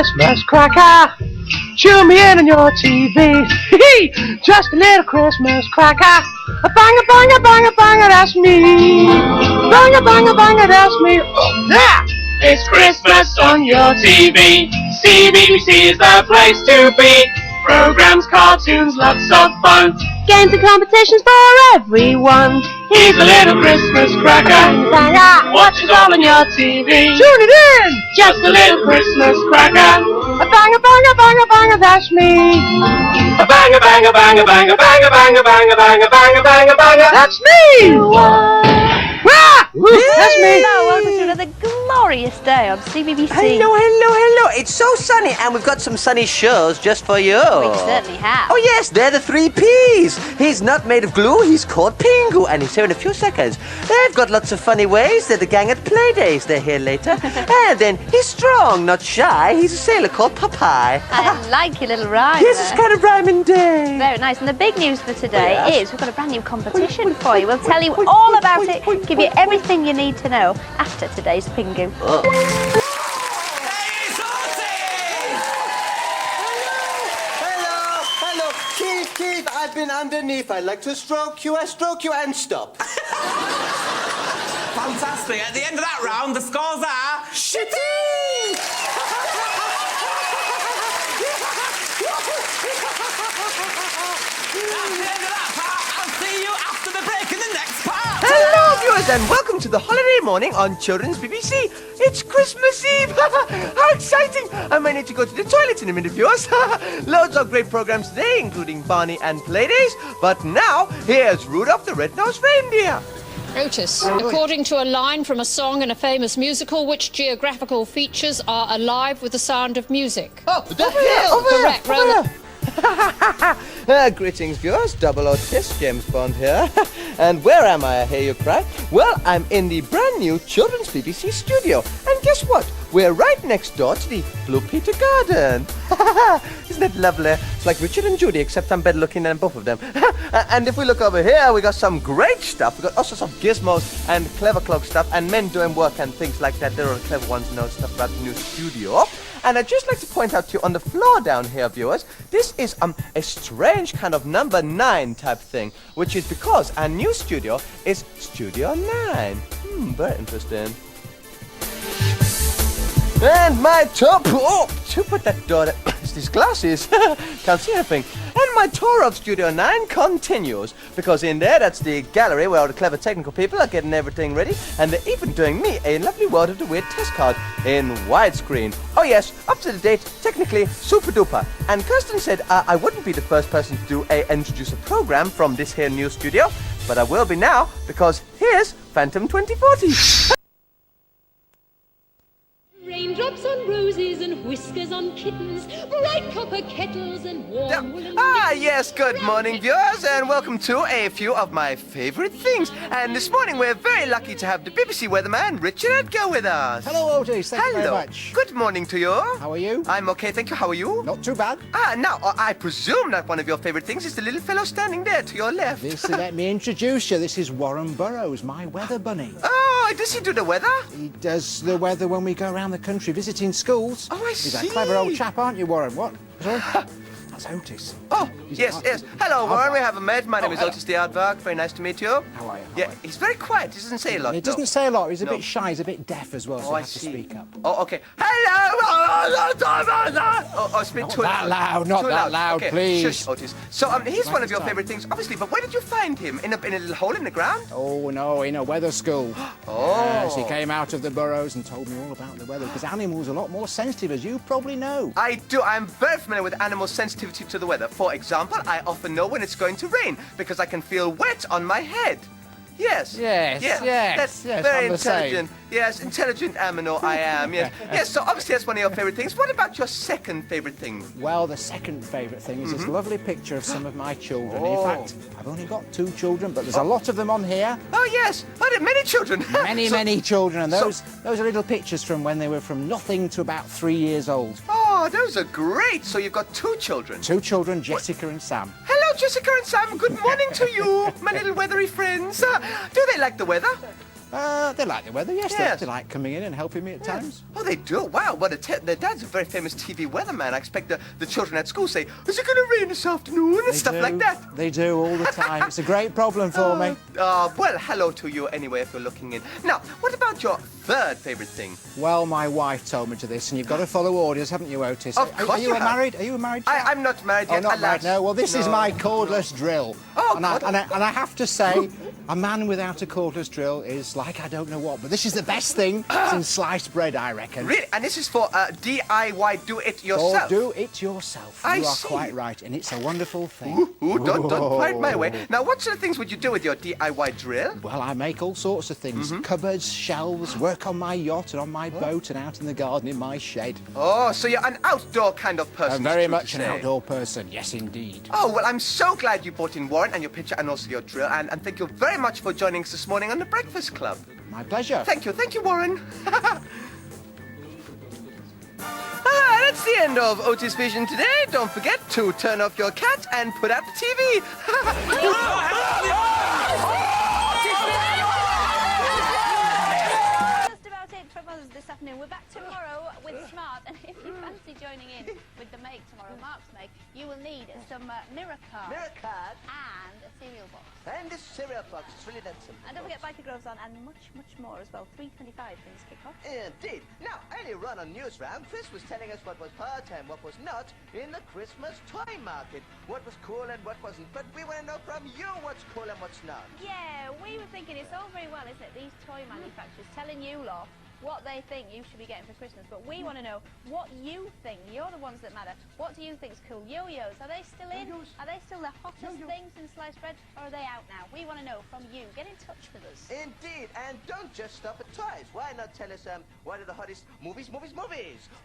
Christmas cracker. Chew me in on your TV. Just a little Christmas cracker. A banger, banger, banger, banger, that's me. Banger, banger, banger, that's me. Oh, yeah! It's Christmas on your TV. CBBC is the place to be. Programs, cartoons, lots of fun. Games and competitions for everyone. Here's a little Christmas cracker. Watch it all on your TV. Tune it in! Just a little Christmas cracker. A banger, banger, banger, banger, that's me. A banger, banger, banger, banger, banger, banger, banger, banger, banger, banger, banger. That's me! Ah! That's me! Hello, welcome to another glorious day on CBBC. Hello, hello, hello. It's so sunny, and we've got some sunny shows just for you. We certainly have. Oh, yes, they're the 3 Ps. He's not made of glue, he's called Pingu, and he's here in a few seconds. They've got lots of funny ways. They're the gang at Playdays. They're here later. And then he's strong, not shy. He's a sailor called Popeye. I like your little rhyme. Yes, it's kind of rhyming day. Very nice. And the big news for today Yes. is we've got a brand new competition for you. We'll tell you all about it, give you everything you need to know after today's Pingu. Oh. Hello, Keith, I've been underneath. I'd like to stroke you. I stroke you and stop. Fantastic. At the end of that round, the scores are... Shitty! That's the end of that part. I'll see you after the break in the next part. Hello, viewers, and welcome to the holiday morning on Children's BBC. It's Christmas Eve. How exciting! I might need to go to the toilet in a minute, viewers. Loads of great programs today, including Barney and Playdays. But now, here's Rudolph the Red-Nosed Reindeer. Otis, according to a line from a song in a famous musical, which geographical features are alive with the sound of music? Oh, the hill! Correct, roll it. Greetings, viewers. Double Otis, James Bond here. And where am I hear you cry? Well, I'm in the brand new Children's BBC studio. And guess what? We're right next door to the Blue Peter Garden. Isn't it lovely? It's like Richard and Judy, except I'm better looking than both of them. And if we look over here, we got some great stuff. We got all sorts of gizmos and clever cloak stuff and men doing work and things like that. There are clever ones who know stuff about the new studio. And I'd just like to point out to you on the floor down here, viewers, this is a strange kind of number 9 type thing, which is because our new studio is Studio 9. Very interesting. And my top... Oh, to put that door... It's these glasses. Can't see anything. And my tour of Studio 9 continues. Because in there, that's the gallery where all the clever technical people are getting everything ready. And they're even doing me a lovely World of the Weird test card in widescreen. Oh yes, up to the date, technically super duper. And Kirsten said I wouldn't be the first person to introduce a program from this here new studio. But I will be now, because here's Phantom 2040. Raindrops on roses and whiskers on kittens, bright copper kettles and warm woolen... Yes, good morning, viewers, and welcome to a few of my favorite things. And this morning we're very lucky to have the BBC weatherman, Richard Edgar, with us. Hello, Otis. Thank you very much. Good morning to you. How are you? I'm okay, thank you. How are you? Not too bad. Now, I presume that one of your favorite things is the little fellow standing there to your left. Let me introduce you. This is Warren Burroughs, my weather bunny. Oh, does he do the weather? He does the weather when we go around the country visiting schools. Oh, I see. He's a clever old chap, aren't you, Warren? What? Sorry? That's Otis. Oh, yes. Hello, Warren. How- We haven't met. My name is hello. Otis The Aardvark. Very nice to meet you. How are you? Yeah, he's very quiet. He doesn't say a lot. He doesn't say a lot. He's a No. bit shy. He's a bit deaf as well, so Oh, you I have to see. speak up. Oh, okay. Hello! It's been Not too that loud, not too that loud, okay. please. Shush, Otis. So, he's one of your Time. favorite things, obviously, but where did you find him? In a little hole in the ground? Oh, no, in a weather school. Oh. Yes, he came out of the burrows and told me all about the weather, because animals are a lot more sensitive, as you probably know. I do. I'm very familiar with animal sensitivity to the weather. For example, I often know when it's going to rain because I can feel wet on my head. Yes. Yes, Yeah. yes, That's yes, very I'm the same. intelligent. Yes, intelligent amino I am. Yes. Yes. So obviously that's one of your favorite things. What about your second favorite thing? Well, the second favourite thing is this lovely picture of some of my children. Oh. In fact, I've only got 2 children, but there's a lot of them on here. Oh yes. Oh, there are many children. Many children, and so- those are little pictures from when they were from nothing to about 3 years old. Oh, those are great. So you've got 2 children. 2 children, Jessica and Sam. Hello, Jessica and Sam. Good morning to you, my little weathery friends. Do they like the weather? They like the weather, yes. Yes. They like coming in and helping me at times. Oh, they do? Wow, well, their dad's a very famous TV weatherman. I expect the children at school say, is it going to rain this afternoon? And stuff like that. They do all the time. It's a great problem for me. Well, hello to you anyway if you're looking in. Now, what about your third favourite thing? Well, my wife told me to this, and you've got to follow orders, haven't you, Otis? Of course you have. married? Are you a married chap? I'm not married yet, not alas. married, no. Well, this is my cordless drill. Oh, and I have to say, a man without a cordless drill is like I don't know what, but this is the best thing since sliced bread, I reckon. Really? And this is for DIY, do it yourself? Or do it yourself. I You are see. quite right, and it's a wonderful thing. Don't fight my way. Now, what sort of things would you do with your DIY drill? Well, I make all sorts of things. Cupboards, shelves, work on my yacht and on my boat and out in the garden in my shed. Oh, so you're an outdoor kind of person. I'm very it's true much to an say. outdoor person, yes indeed. Oh, well, I'm so glad you brought in Warren and your picture and also your drill. And thank you very much for joining us this morning on the Breakfast Club. My pleasure. Thank you, Warren. That's the end of Otis Vision today. Don't forget to turn off your cat and put out the TV. Just about it from us this afternoon. We're back tomorrow with Smart, and if you fancy joining in with the make tomorrow, Mark's make, you will need some mirror cards Mirror card and a cereal box. and this cereal box. It's really that simple. And don't forget biker gloves on and much, much more as well. 3:25 things kick off. Indeed. Now, earlier on News Round, Chris was telling us what was part and what was not in the Christmas toy market. What was cool and what wasn't. But we want to know from you what's cool and what's not. Yeah, we were thinking it's all very well, isn't it? These toy manufacturers telling you lot what they think you should be getting for Christmas, but we want to know what you think. You're the ones that matter. What do you think's cool? Yo-yos, are they still in? Are they still the hottest things in sliced bread, or are they out now? We want to know from you. Get in touch with us. Indeed, and don't just stop at toys. Why not tell us what are the hottest movies?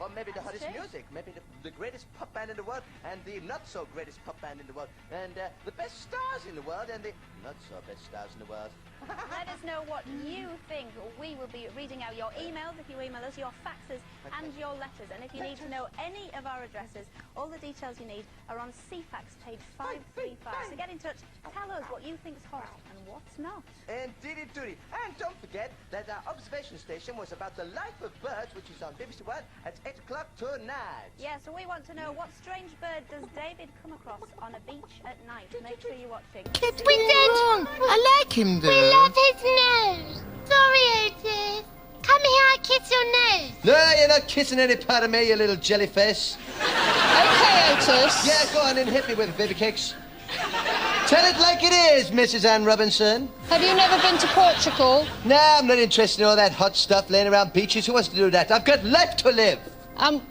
Or maybe the hottest true. music, maybe the greatest pop band in the world, and the not-so-greatest pop band in the world, and the best stars in the world, and the not-so-best stars in the world. Let us know what you think. We will be reading out your emails if you email us, your faxes and your letters. And if you need to know any of our addresses, all the details you need are on CFAX page 535. So get in touch, tell us what you think's hot and what's not. Indeedy doody. And don't forget that our observation station was about the life of birds, which is on BBC One at 8 o'clock tonight. Yeah, so we want to know what strange bird does David come across on a beach at night. Make sure you're watching. It's Wizard! I like him though. We love his nose. Sorry, Otis. Come here, I'll kiss your nose. No, you're not kissing any part of me, you little jellyfish. Okay, Otis. Yeah, go on and hit me with it, baby cakes. Tell it like it is, Mrs. Ann Robinson. Have you never been to Portugal? Nah, I'm not interested in all that hot stuff laying around beaches. Who wants to do that? I've got life to live.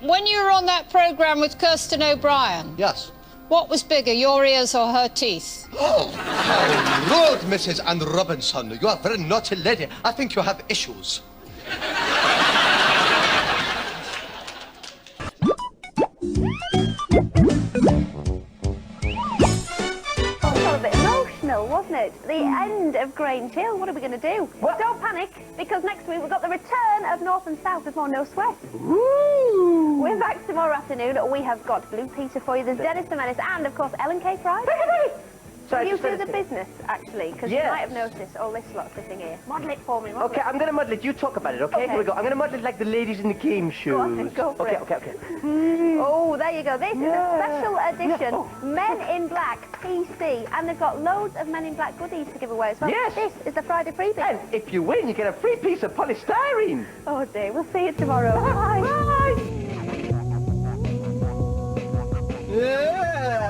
When you were on that programme with Kirsten O'Brien, Yes. what was bigger, your ears or her teeth? Oh, how rude, Mrs. Ann Robinson. You are a very naughty lady. I think you have issues. A bit emotional, wasn't it? The end of Grange Hill. What are we going to do? Well, don't panic, because next week we've got the return of North and South with more No Sweat. Ooh. We're back tomorrow afternoon. We have got Blue Peter for you. There's Dennis the Menace and, of course, Ellen K. Fry. Sorry, You just do let the us- business, actually, because Yes. you might have noticed all this lot sitting here. Model it for me, model Okay, it. I'm going to model it. You talk about it, okay? Okay. Here we go. I'm going to model it like the ladies in the game shows. Go on then, go for okay, it. Okay. Oh, there you go. This is a special edition Oh. Men in Black PC, and they've got loads of Men in Black goodies to give away as well. Yes. This is the Friday freebie. And if you win, you get a free piece of polystyrene. Oh dear, we'll see you tomorrow. Bye.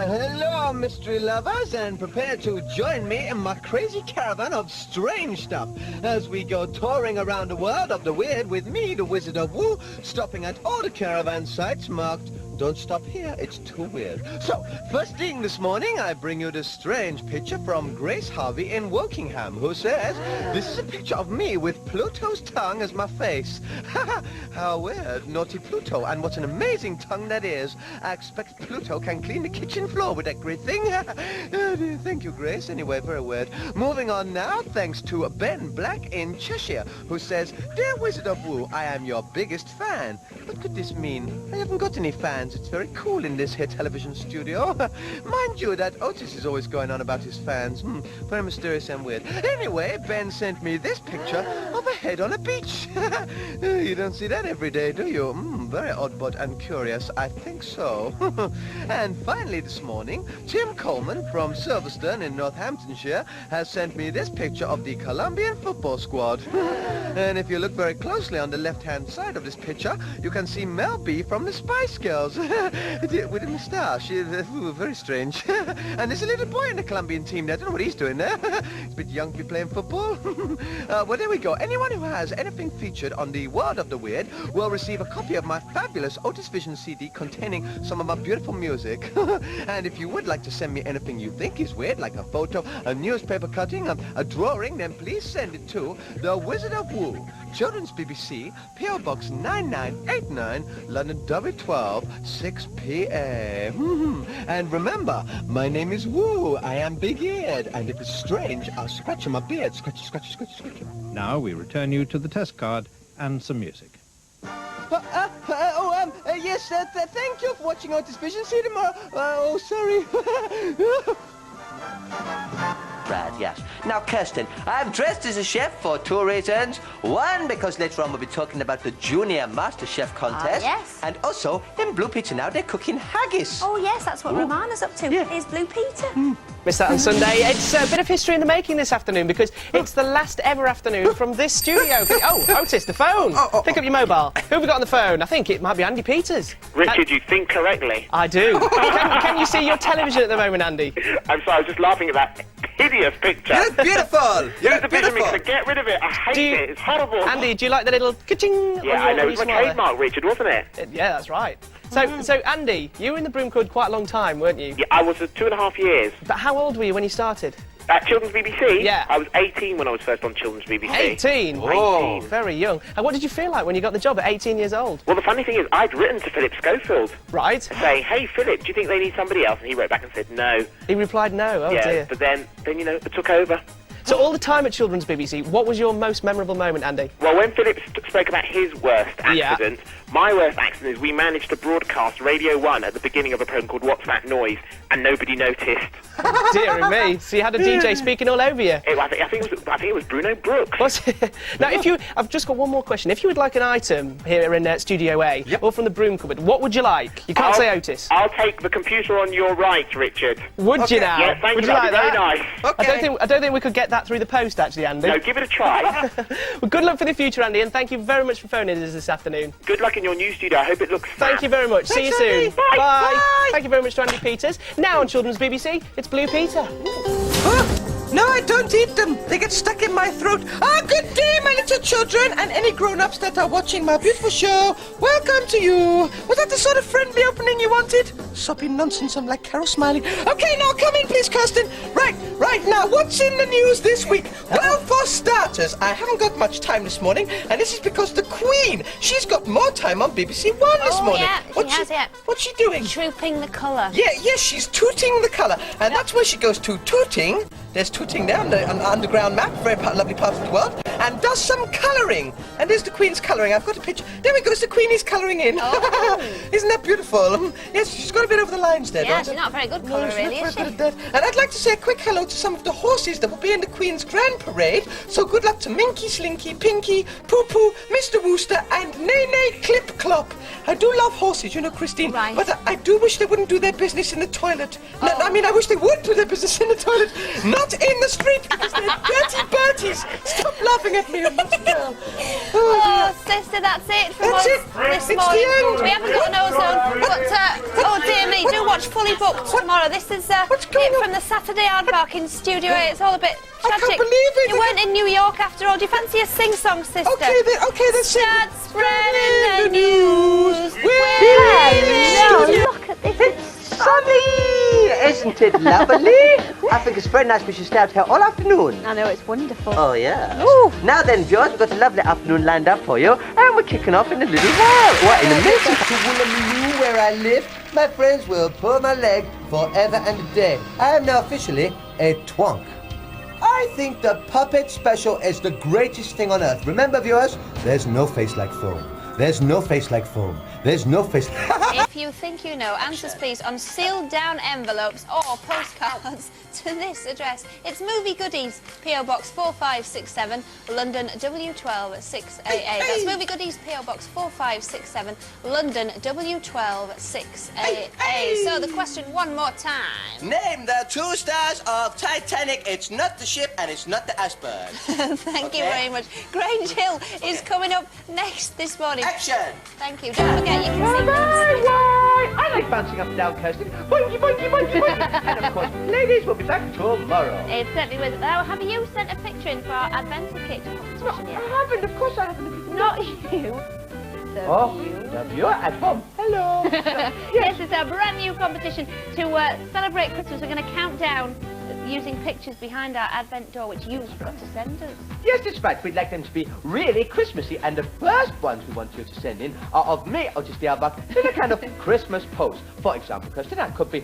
Hello, mystery lovers, and prepare to join me in my crazy caravan of strange stuff as we go touring around the world of the weird with me, the Wizard of Woo, stopping at all the caravan sites marked "Don't stop here, it's too weird." So, first thing this morning, I bring you this strange picture from Grace Harvey in Wokingham, who says, "This is a picture of me with Pluto's tongue as my face." How weird, naughty Pluto, and what an amazing tongue that is. I expect Pluto can clean the kitchen floor with that great thing. Thank you, Grace. Anyway, very weird. Moving on now, thanks to Ben Black in Cheshire, who says, "Dear Wizard of Woo, I am your biggest fan." What could this mean? I haven't got any fans. fans. It's very cool in this here television studio. Mind you that Otis is always going on about his fans. Very mysterious and weird. Anyway, Ben sent me this picture of a head on a beach. You don't see that every day, do you? Very odd and curious. I think so. And finally this morning, Tim Coleman from Silverstone in Northamptonshire has sent me this picture of the Colombian football squad. And if you look very closely on the left-hand side of this picture, you can see Mel B from the Spice Girls with a moustache. Very strange. And there's a little boy in the Colombian team there. I don't know what he's doing there. He's a bit young to be playing football. Well, there we go. Anyone who has anything featured on the World of the Weird will receive a copy of my fabulous Otis Vision CD containing some of my beautiful music. And if you would like to send me anything you think is weird, like a photo, a newspaper cutting, a drawing, then please send it to The Wizard of Woo, Children's BBC, P.O. Box 9989, London W12, 6PA. And remember, my name is Woo. I am big-eared, and if it's strange, I'll scratch on my beard. Scratch, scratch, scratch, scratch. Now we return you to the test card and some music. Yes, thank you for watching Otis Vision. See you tomorrow. Sorry. Right, yes. Now, Kirsten, I've dressed as a chef for 2 reasons. One, because later on we'll be talking about the Junior Master Chef contest. Yes. And also, in Blue Peter now, they're cooking haggis. Oh, yes, that's what Romana's up to. Yeah. Here's Blue Peter. Missed that on Sunday. It's a bit of history in the making this afternoon because it's the last ever afternoon from this studio. Oh, Otis, the phone. Pick up your mobile. Who have we got on the phone? I think it might be Andy Peters. Richard, you think correctly. I do. Can you see your television at the moment, Andy? I'm sorry, I was just laughing at that hideous picture. You're beautiful. Use the vision mixer. Get rid of it. I hate it. It's horrible. Andy, do you like the little ka-ching? Yeah, I know. It was my trademark, Richard, wasn't it? Yeah, that's right. So Andy, you were in the Broomcourt quite a long time, weren't you? Yeah, I was 2.5 years. But how old were you when you started? At Children's BBC? Yeah. I was 18 when I was first on Children's BBC. 18? Whoa. Very young. And what did you feel like when you got the job at 18 years old? Well, the funny thing is, I'd written to Philip Schofield. Right. Saying, hey, Philip, do you think they need somebody else? And he wrote back and said, no. He replied no? Oh, yeah, dear. But then, you know, it took over. So all the time at Children's BBC, what was your most memorable moment, Andy? Well, when Philip spoke about his worst accident, my worst accident is we managed to broadcast Radio 1 at the beginning of a programme called What's That Noise, and nobody noticed. Dear me. So you had a DJ speaking all over you? I think it was Bruno Brooks. Was it? Now, I've just got one more question. If you would like an item here in Studio A, or from the broom cupboard, what would you like? You can't say Otis. I'll take the computer on your right, Richard. Would you now? Yeah, thank would you. Like That'd be that? very nice. Okay. I don't think we could get that through the post, actually, Andy. No, give it a try. Well, good luck for the future, Andy, and thank you very much for phoning us this afternoon. Good luck in your new studio. I hope it looks fab. Thank you very much. See you soon. Bye. Bye. Bye. Thank you very much to Andy Peters. Now on Children's BBC, it's Blue Peter. No, I don't eat them. They get stuck in my throat. Good day, my little children, and any grown-ups that are watching my beautiful show. Welcome to you. Was that the sort of friendly opening you wanted? Soppy nonsense, I'm like Carol Smiley. Okay, now come in, please, Kirsten. Right now, what's in the news this week? Well, for starters, I haven't got much time this morning, and this is because the Queen, she's got more time on BBC One this morning. Yeah, What's she doing? Trooping the colour. Yes, she's tooting the colour, and that's where she goes to tooting. There's tooting there on the underground map, very lovely part of the world, and does some colouring. And there's the Queen's colouring. I've got a picture. There we go, it's the Queenie's colouring in. Oh. Isn't that beautiful? Yes, she's got a bit over the lines there, Yeah, don't she's she? not a very good No, colour, she's really, not is very she? good at that. And I'd like to say a quick hello to some of the horses that will be in the Queen's Grand Parade. So good luck to Minky, Slinky, Pinky, Poo Poo, Mr. Wooster, and Nay Clip Clop. I do love horses, you know, Christine. Right. But I do wish they wouldn't do their business in the toilet. No, I mean, I wish they would do their business in the toilet, not in the street, because they're dirty birdies. Stop laughing at me, I'm not a girl. Oh, sister, that's it from us this It's the morning. end. We haven't got an ozone, but oh dear me, do watch Fully Booked tomorrow. This is it from the Saturday Aardvark in Studio A. It's all a bit tragic. I can't believe it. You weren't in New York after all. Do you fancy a sing-song, sister? Okay, then sing. Start spreading the news. Look at this. Sunny! Isn't it lovely? I think it's very nice we should stay out here all afternoon. I know, it's wonderful. Oh, yeah. Ooh. Now then, viewers, we've got a lovely afternoon lined up for you, and we're kicking off in a little while. What, in a minute? To Woolloomooloo, where I live, my friends will pull my leg forever and a day. I am now officially a twonk. I think the puppet special is the greatest thing on earth. Remember, viewers, there's no face like foam. There's no face like foam. There's no face... If you think you know, answers please on sealed down envelopes or postcards to this address. It's Movie Goodies, PO Box 4567, London W12 6AA. That's Movie Goodies, PO Box 4567, London W12 6AA. So the question one more time. Name the 2 stars of Titanic. It's not the ship and it's not the iceberg. Thank you very much. Grange Hill is coming up next this morning. Action! Thank you. Don't forget, you can see I like bouncing up and down, Kirsty. Boinky, boinky, boinky, boinky. And of course, ladies will be back tomorrow. It certainly was. Now, have you sent a picture in for our adventure kit competition yet? I haven't, of course I haven't. Not you. The viewer at home. Hello. Yes, it's a brand new competition to celebrate Christmas. We're going to count down using pictures behind our advent door, which you've got to send us. Yes, that's right. We'd like them to be really Christmassy, and the first ones we want you to send in are of me, Otis The Aardvark, in a kind of Christmas pose. For example, Kirsten, I could be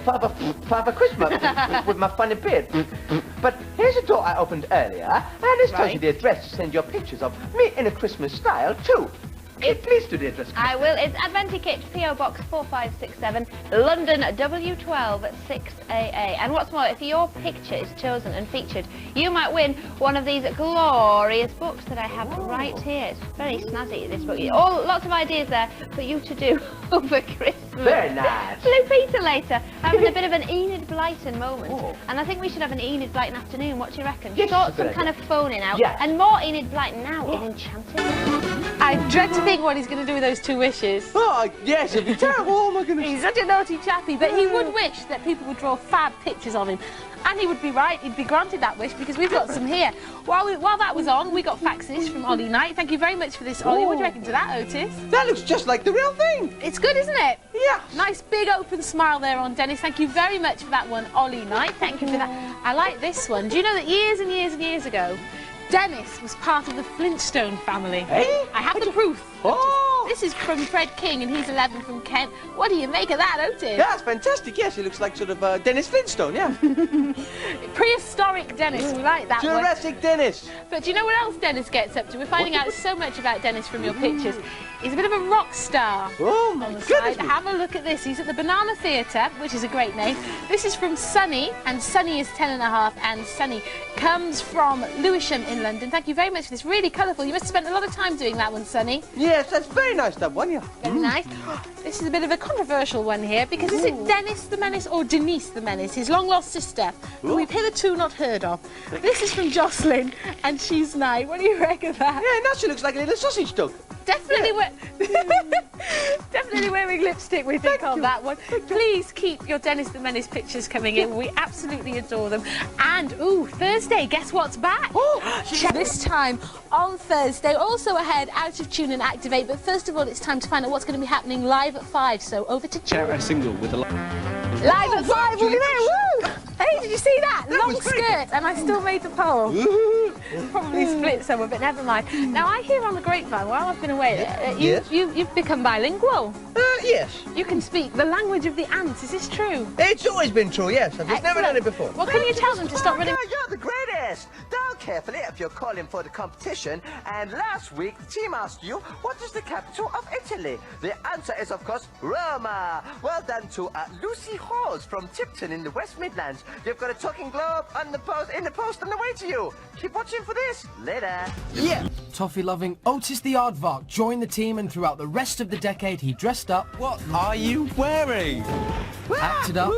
Father Christmas with my funny beard. But here's a door I opened earlier, and this tells you the address to send your pictures of me in a Christmas style too. Please do the address. I will. It's Adventure Kit, PO Box 4567, London W12 6AA. And what's more, if your picture is chosen and featured, you might win one of these glorious books that I have right here. It's very snazzy, this book. Lots of ideas there for you to do over Christmas. Very nice. Lupita later, having a bit of an Enid Blyton moment. And I think we should have an Enid Blyton afternoon. What do you reckon? Yes, Sort some kind of phoning out. Yeah. And more Enid Blyton now in Enchanted. I dread to think what he's going to do with those 2 wishes. Oh, yes, it'd be terrible. Oh, my goodness. He's such a naughty chappy, but he would wish that people would draw fab pictures of him. And he would be right, he'd be granted that wish, because we've got some here. While that was on, we got faxes from Ollie Knight. Thank you very much for this, Ollie. What do you reckon to that, Otis? That looks just like the real thing. It's good, isn't it? Yeah. Nice big open smile there on Dennis. Thank you very much for that one, Ollie Knight. Thank you for that. I like this one. Do you know that years and years and years ago, Dennis was part of the Flintstone family? Hey? I have the proof. Oh! This is from Fred King, and he's 11 from Kent. What do you make of that, Otis? Yeah, it's fantastic. Yes, he looks like sort of Dennis Flintstone, yeah. Prehistoric Dennis, we like that one. Jurassic Dennis. But do you know what else Dennis gets up to? We're finding out so much about Dennis from your pictures. He's a bit of a rock star. Oh, my goodness. Have a look at this. He's at the Banana Theatre, which is a great name. This is from Sunny, and Sunny is 10 and a half, and Sunny comes from Lewisham in London. Thank you very much for this. Really colourful. You must have spent a lot of time doing that one, Sunny. Yes, that's very nice, that one, yeah. Very nice. This is a bit of a controversial one here, because is it Dennis the Menace or Denise the Menace, his long-lost sister, who we've hitherto not heard of? This is from Jocelyn, and she's 9. What do you reckon of that? Yeah, now she looks like a little sausage dog. Definitely, definitely wearing lipstick, we think, on that one. Please keep your Dennis the Menace pictures coming in. We absolutely adore them. And, Thursday, guess what's back? This time on Thursday, also ahead, Out of Tune and Activate. But first of all, it's time to find out what's going to be happening live at 5. So over to Share a single with a Live at 5, we'll be there, woo! Hey, did you see that? Long skirt, and I still made the poll. Probably split somewhere, but never mind. Now, I hear on the grapevine, while I've been away, you've become bilingual. Yes. You can speak the language of the ants, is this true? It's always been true, yes. I've just never done it before. Well, can you tell them to stop running? You're the greatest! Dial carefully if you're calling for the competition. And last week, the team asked you, what is the capital of Italy? The answer is, of course, Roma. Well done to Lucy Halls from Tipton in the West Midlands. You've got a talking globe on the in the post on the way to you. Keep watching for this. Later. Yeah. Toffee-loving Otis The Aardvark joined the team, and throughout the rest of the decade, he dressed up. What are you wearing? Acted up.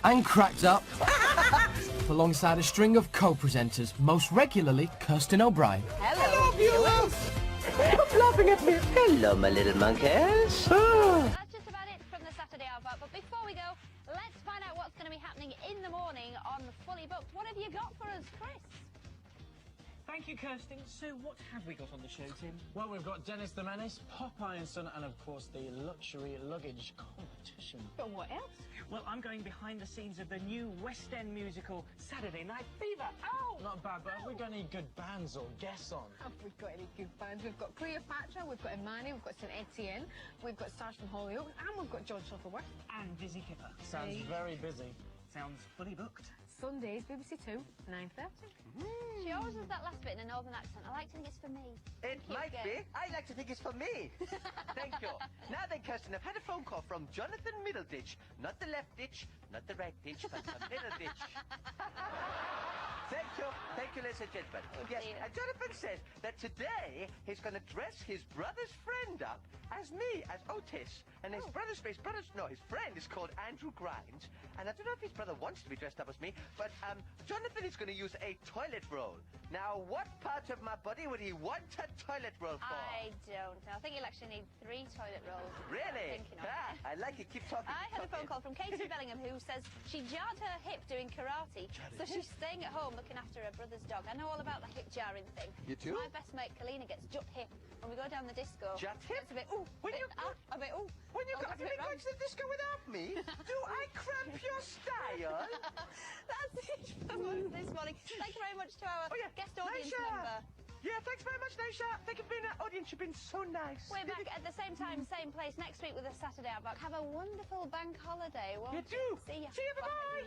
And cracked up. Alongside a string of co-presenters, most regularly Kirsten O'Brien. Hello, viewers. Stop laughing at me. Hello, my little monkeys. That's just about it from the Saturday Aardvark. But before we go, let's find out what's going to be happening in the morning on Fully Booked. What have you got for us, Chris? Thank you, Kirsten. So what have we got on the show, Tim? Well, we've got Dennis the Menace, Popeye and Son, and of course the luxury luggage competition. But what else? Well, I'm going behind the scenes of the new West End musical, Saturday Night Fever. Oh! Not bad, but have we got any good bands or guests on? Have we got any good bands? We've got Cleopatra, we've got Imani, we've got St Etienne, we've got stars from Hollyoaks, and we've got John Shuttleworth. And Dizzy Kipper. Sounds very busy. Sounds fully booked. Sundays, BBC 2, 9:30. She always does that last bit in a northern accent. I like to think it's for me. It might be. I like to think it's for me. Thank you. Now then, Kirsten, I've had a phone call from Jonathan Middleditch. Not the left ditch, not the right ditch, but the middle ditch. Thank you. Thank you, ladies and gentlemen. Yes, and Jonathan says that today he's going to dress his brother's friend up as me, as Otis. And his his friend is called Andrew Grimes. And I don't know if his brother wants to be dressed up as me, but Jonathan is going to use a toilet roll. Now, what part of my body would he want a toilet roll for? I don't know. I think you'll actually need 3 toilet rolls. Really? I like it. Keep talking. I had a phone call from Katie Bellingham who says she jarred her hip doing karate, so she's staying at home looking after her brother's dog. I know all about the hip jarring thing. You too? My best mate Kalina gets jut hip when we go down the disco. Jut hip? It's a bit ooh, When you that's go a bit wrong. to the disco without me, do I cramp your style? That's it from us this morning. Thank you very much to our guest audience Naisha. member. Yeah, thanks very much, Naisha. Thank you for being our audience. You've been so nice. We're back at the same time, same place next week with a Saturday Aardvark. Have a wonderful bank holiday. You do. See ya. See you. Bye-bye.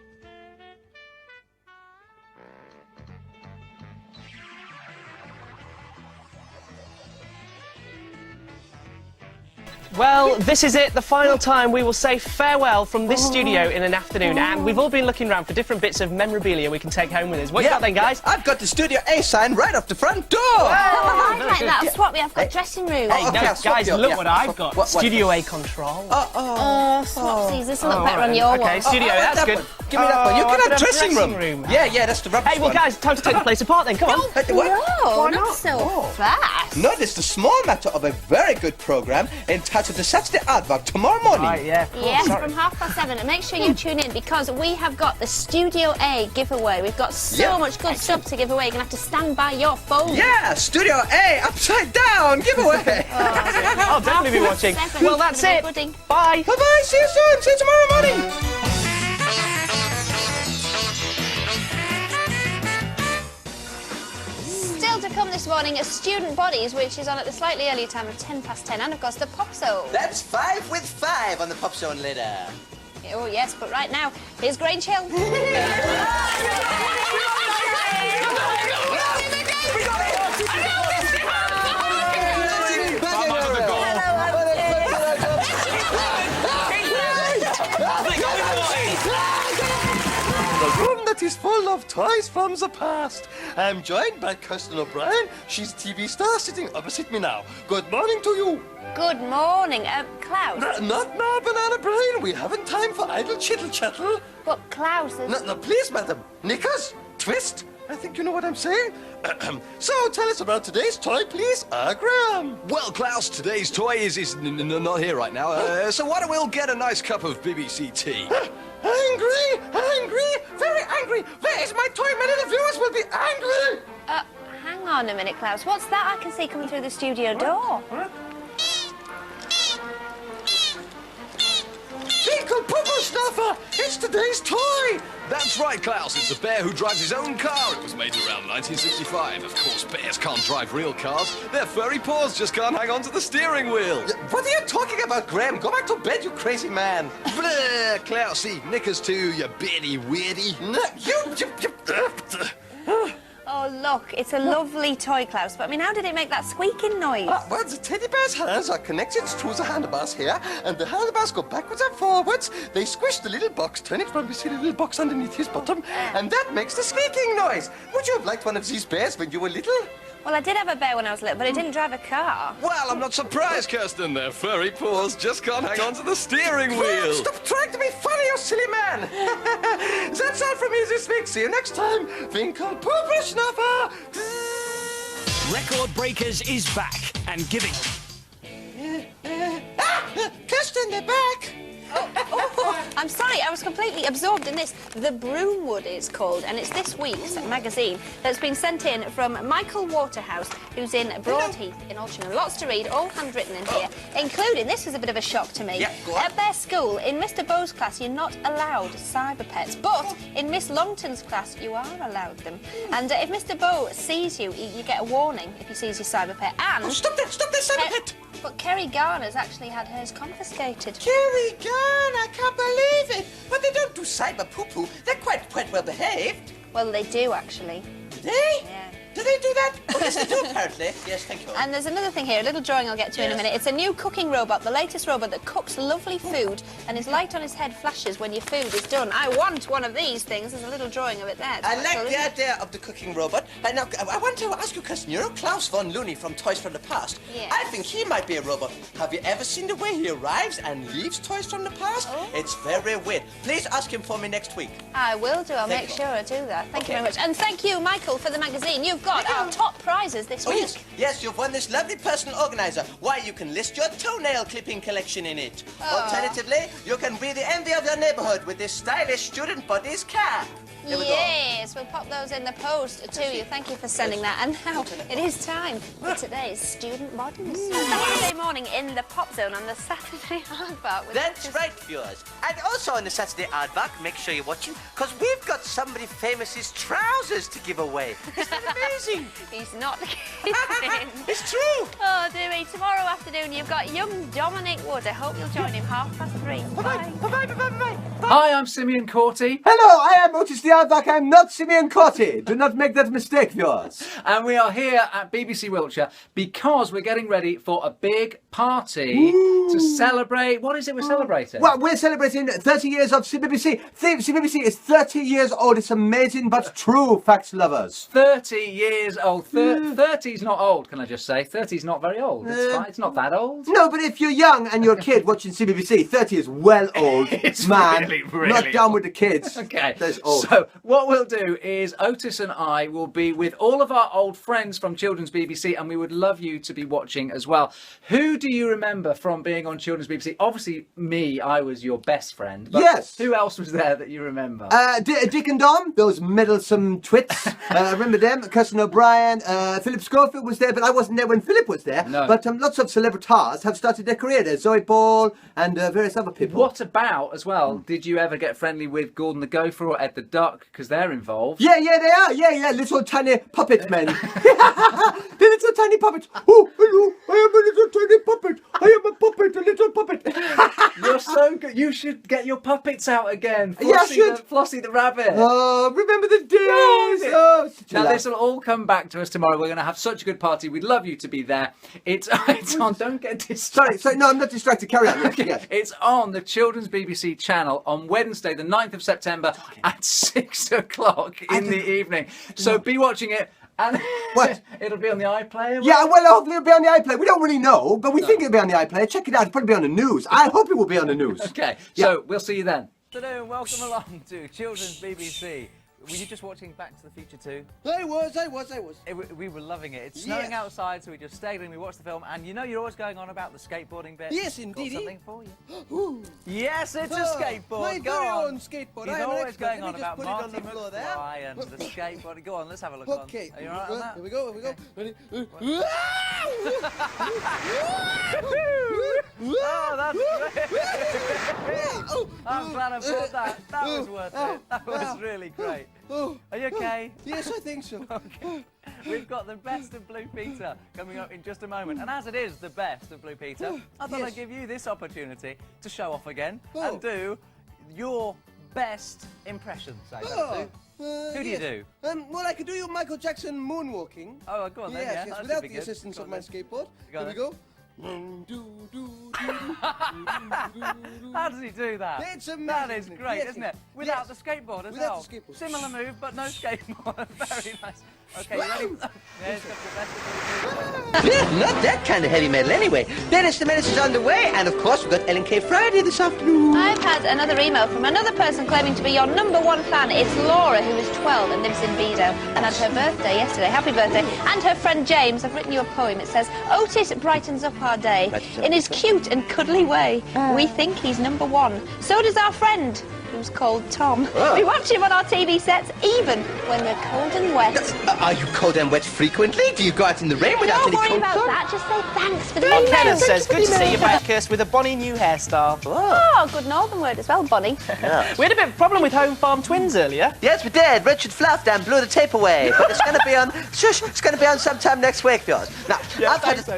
Well, this is it, the final time we will say farewell from this studio in an afternoon, and we've all been looking around for different bits of memorabilia we can take home with us. What you got then, guys? I've got the Studio A sign right off the front door. I like that. I'll swap. I've got dressing room. Hey, no, guys, look what I've got. What? Studio A control. Swapsies. This will look better on your wall. Okay, Studio A, that's good. Give me that one. You can have dressing room. Yeah, that's the rubbish Hey, well, one. guys, time to take the place apart then. Come on. No, not so fast. No, this is the small matter of a very good programme entitled The Saturday Aardvark tomorrow morning. Right, yeah. Yes, from 7:30. And make sure you tune in because we have got the Studio A giveaway. We've got so much good stuff to give away. You're going to have to stand by your phone. Yeah, Studio A upside down giveaway. I'll definitely be watching. Well, that's it. Bye. Bye-bye. See you soon. See you tomorrow morning. Still to come this morning, Student Bodies, which is on at the slightly earlier time of 10:10, and of course the Pop Zone. That's 5 with 5 on the Pop Zone later. Oh yes, but right now, here's Grange Hill. The room that is full of toys from the past. I'm joined by Kirsten O'Brien. She's a TV star sitting opposite me now. Good morning to you. Good morning, Klaus. Not now, Banana Brain. We haven't time for idle chittle-chattle. But Klaus is... No, please, madam. Knickers, twist. I think you know what I'm saying. So, tell us about today's toy, please. Graham. Well, Klaus, today's toy is not here right now. So why don't we all get a nice cup of BBC tea? Angry, very angry. Where is my toy? My little viewers will be angry. Hang on a minute, Klaus. What's that I can see coming through the studio door? Tinkle Pooper Snuffer! It's today's toy! That's right, Klaus. It's a bear who drives his own car. It was made around 1965. Of course, bears can't drive real cars. Their furry paws just can't hang on to the steering wheel. What are you talking about, Graham? Go back to bed, you crazy man. Blah, Klausy. Knickers too, you beardy weirdy. Oh, look, it's a lovely toy, Klaus. But, I mean, how did it make that squeaking noise? Well, the teddy bear's hands are connected to the handlebars here, and the handlebars go backwards and forwards. They squish the little box, turn it around, we see the little box underneath his bottom, and that makes the squeaking noise. Would you have liked one of these bears when you were little? Well, I did have a bear when I was little, but it didn't drive a car. Well, I'm not surprised, Kirsten. Their furry paws just can't hang on to the steering wheel. Stop trying to be funny, you silly man. That's all from me this week. See you next time. Winkle Pooper Snuffer. Record Breakers is back and giving. Kirsten, they're back. I'm sorry, I was completely absorbed in this. The Broomwood it's called, and it's this week's magazine that's been sent in from Michael Waterhouse, who's in Broadheath in Altrincham. Lots to read, all handwritten in here, including, this was a bit of a shock to me. At their school, in Mr. Bowes' class, you're not allowed cyber pets, but in Miss Longton's class, you are allowed them. And if Mr. Bow sees you, you get a warning if he sees your cyber pet. And stop that cyber pet! But Kerry Garner's actually had hers confiscated. Kerry Garner, I can't believe it. But they don't do cyber poo-poo. They're quite well behaved. Well, they do, actually. Do they? Yeah. Do they do that? Oh, yes, they do, apparently. Yes, thank you. And there's another thing here, a little drawing I'll get to in a minute. It's a new cooking robot, the latest robot that cooks lovely food, and his light on his head flashes when your food is done. I want one of these things. There's a little drawing of it there. I like the idea of the cooking robot. Now, I want to ask you a question. You know Klaus von Looney from Toys from the Past? Yes. I think he might be a robot. Have you ever seen the way he arrives and leaves Toys from the Past? Oh. It's very weird. Please ask him for me next week. I will do. I'll make sure I do that. Thank you very much. And thank you, Michael, for the magazine. You've got our top prizes this week. Yes. Yes, you've won this lovely personal organizer. Why, you can list your toenail clipping collection in it. Alternatively, you can be the envy of your neighborhood with this stylish student buddies cap. Here we go. Yes, we'll pop those in the post to you. Thank you for sending that. And now it is time for today's student bodies. Saturday morning in the Pop Zone on the Saturday Aardvark. That's right, viewers. And also on the Saturday Aardvark, make sure you're watching, because we've got somebody famous's trousers to give away. Isn't that amazing? He's not kidding. It's true. Oh, dearie. Tomorrow afternoon, you've got young Dominic Wood. I hope you'll join him 3:30. Bye. Bye-bye, bye-bye. Hi, I'm Simeon Corty. Hello, I am Otis The Aardvark. I'm not Simeon Corty. Do not make that mistake, viewers. And we are here at BBC Wiltshire because we're getting ready for a big party to celebrate. What is it we're celebrating? Well, we're celebrating 30 years of CBBC. CBBC is 30 years old. It's amazing but true, facts lovers. 30 years old. 30's not old, can I just say? 30's not very old. It's fine. It's not that old. No, but if you're young and you're a kid watching CBBC, 30 is well old. It's man. really Not down with the kids. Okay. That's old. So what we'll do is Otis and I will be with all of our old friends from Children's BBC, and we would love you to be watching as well. Who do you remember from being on Children's BBC? Obviously me, I was your best friend. But yes. Who else was there that you remember? Dick and Dom, those meddlesome twits. I remember them. Kirsten O'Brien, Philip Schofield was there, but I wasn't there when Philip was there. No. But lots of celebrities have started their career there. Zoe Ball and various other people. What about, as well, did you ever get friendly with Gordon the Gopher or Ed the Duck? Because they're involved. Yeah, they are. Yeah, little tiny puppet men. The little tiny puppets. Oh, hello, I am a little tiny puppet. I am a puppet, a little puppet. You're so good. You should get your puppets out again. Yeah, I should. Flossie the Rabbit. Oh, remember the days. Oh, now, this will all come back to us tomorrow. We're going to have such a good party. We'd love you to be there. It's on. Don't get distracted. Sorry, no, I'm not distracted. Carry on. Okay. Yes. It's on the Children's BBC channel on Wednesday, the 9th of September at 6 o'clock in the evening. So be watching it. And it'll be on the iPlayer. Yeah, well, hopefully it'll be on the iPlayer. We don't really know, but we think it'll be on the iPlayer. Check it out. It'll probably be on the news. I hope it will be on the news. Okay, so we'll see you then. Good afternoon, welcome along to Children's BBC. Were you just watching Back to the Future 2? I was. We were loving it. It's snowing outside, so we just stayed and we watched the film. And you know you're always going on about the skateboarding bit. Yes, indeed. Got something for you. Yes, it's a skateboard. My Go very on. own skateboard. He's I am an always expert. going Let on me about just put it on Marty the floor there. McFly and the skateboarding. Go on, let's have a look. Okay. Are you all right on that? Here we go. Ready? Oh, that's great. I'm glad I bought that. That was worth it. That was really great. Are you okay? Yes, I think so. Okay. We've got the best of Blue Peter coming up in just a moment. And as it is the best of Blue Peter, I thought I'd give you this opportunity to show off again and do your best impression. Who do you do? Well, I could do you Michael Jackson moonwalking. Oh, go on then. Yes, That without should be the good. assistance of my skateboard. Go Here we go. How does he do that? It's amazing. That is great, Yes, isn't it? Without the skateboard as Without well. the skateboard. Similar move, but no skateboard. Very nice. Okay, you ready? There's the best of Not that kind of heavy metal anyway. Dennis the Menace is on the way, and of course we've got LNK Friday this afternoon. I've had another email from another person claiming to be your #1 fan. It's Laura, who is 12 and lives in Beedale and had her birthday yesterday. Happy birthday. And her friend James, I've written you a poem. It says, Otis brightens up our day in his cute and cuddly way. We think he's #1. So does our friend who's called Tom. Oh. We watch him on our TV sets even when we're cold and wet. Are you cold and wet frequently? Do you go out in the rain without Don't any worry coat about on? that, just say thanks for the Oh, email. Kenneth Thank says, you for good the to see you email. back, Kirst, with a bonny new hairstyle. Oh, good northern word as well, Bonnie. Yeah. We had a bit of a problem with home farm twins earlier. Yes, we did. Richard fluffed and blew the tape away. But it's going to be on... Shush! It's going to be on sometime next week, yours. Now,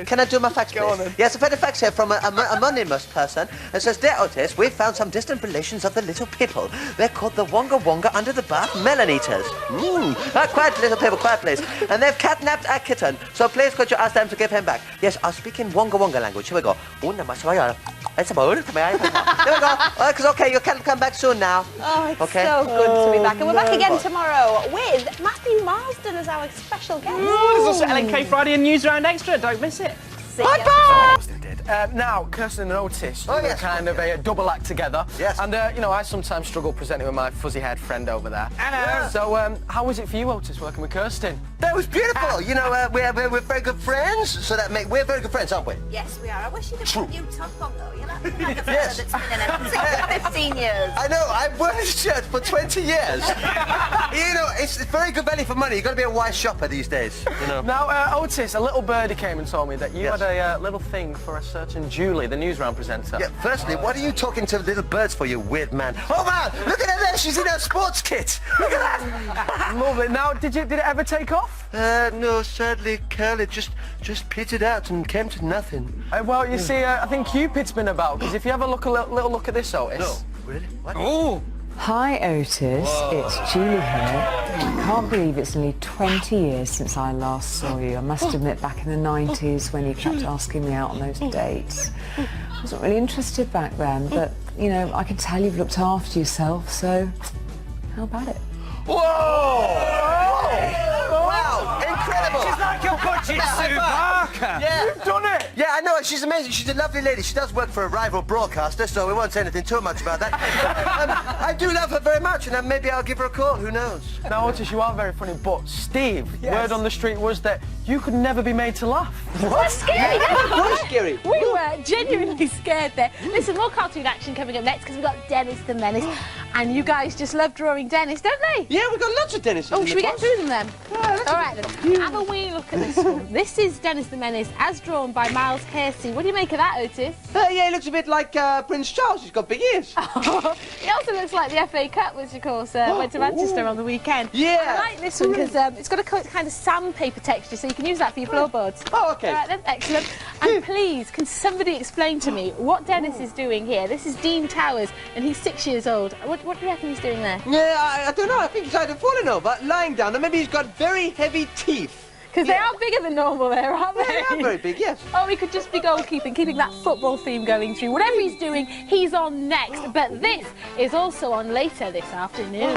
can I do my facts, please? Go on, then. Yes, I've had a fax here from an anonymous person. It says, Dear Otis, we've found some distant relations of the little people. They're called the Wonga Wonga Under the Bath Melon Eaters. Quiet, little people, quiet, please. And they've catnapped our kitten. So please could you ask them to give him back? Yes, I'll speak in Wonga Wonga language. Here we go. Here we go. Okay, you can come back soon now. Oh, it's Okay. so good to be back. And we're back again What? tomorrow with Matthew Marsden as our special guest. There's also LNK Friday and News Round Extra. Don't miss it. See ya. Bye-bye! Now, Kirsten and Otis, Oh, we're yes. kind of a double act together. Yes. And, you know, I sometimes struggle presenting with my fuzzy-haired friend over there. Hello. So, how was it for you, Otis, working with Kirsten? That was beautiful. You know, we're very good friends, so we're very good friends, aren't we? Yes, we are. I wish you'd have True. put new top on, though. You're like a fella Yes. that's been in it for 15 years. I know, I've worn this shirt for 20 years. You know, it's very good value for money. You've got to be a wise shopper these days, you know. Now, Otis, a little birdie came and told me that you Yes. had a little thing for a certain Julie, the newsround presenter. Yeah, firstly, what are you talking to little birds for, you weird man? Oh, man, look at her there. She's in her sports kit. Look at that. Lovely. Now, did it ever take off? No, sadly, Curly just petered out and came to nothing. Well, you see, I think Cupid's been about, because if you have a little look at this, Otis. No, really? What? Oh! Hi Otis, it's Julie here. I can't believe it's nearly 20 years since I last saw you. I must admit back in the 90s when you kept asking me out on those dates. I wasn't really interested back then, but, you know, I can tell you've looked after yourself, so how about it? Whoa! Wow, incredible! She's like a budget Sue Parker. Yeah. You've done it! Yeah, I know, she's amazing. She's a lovely lady. She does work for a rival broadcaster, so we won't say anything too much about that. I do love her very much, and maybe I'll give her a call. Who knows? Now, Otis, you are very funny, but Steve, Yes. word on the street was that you could never be made to laugh. That's scary. What is scary? We were genuinely scared there. Listen, more cartoon action coming up next because we've got Dennis the Menace. And you guys just love drawing Dennis, don't they? Yeah, we've got lots of Dennis. Oh, should we get through them then? All right, then. Have a wee look at this one. This is Dennis the Menace, as drawn by Miles Hersey. What do you make of that, Otis? Yeah, he looks a bit like Prince Charles. He's got big ears. He also looks like the FA Cup, which of course went to Manchester on the weekend. Yeah. I like this one because it's got a kind of sandpaper texture, so you can use that for your floorboards. Oh, okay. All right, then, excellent. And please, can somebody explain to me what Dennis is doing here? This is Dean Towers, and he's 6 years old. What do you reckon he's doing there? Yeah, I don't know. I think he's either falling over, lying down, or maybe he's got very heavy teeth. Because they are bigger than normal there, aren't they? They are very big, yes. Oh, he could just be goalkeeping, keeping that football theme going through. Whatever he's doing, he's on next. But this is also on later this afternoon.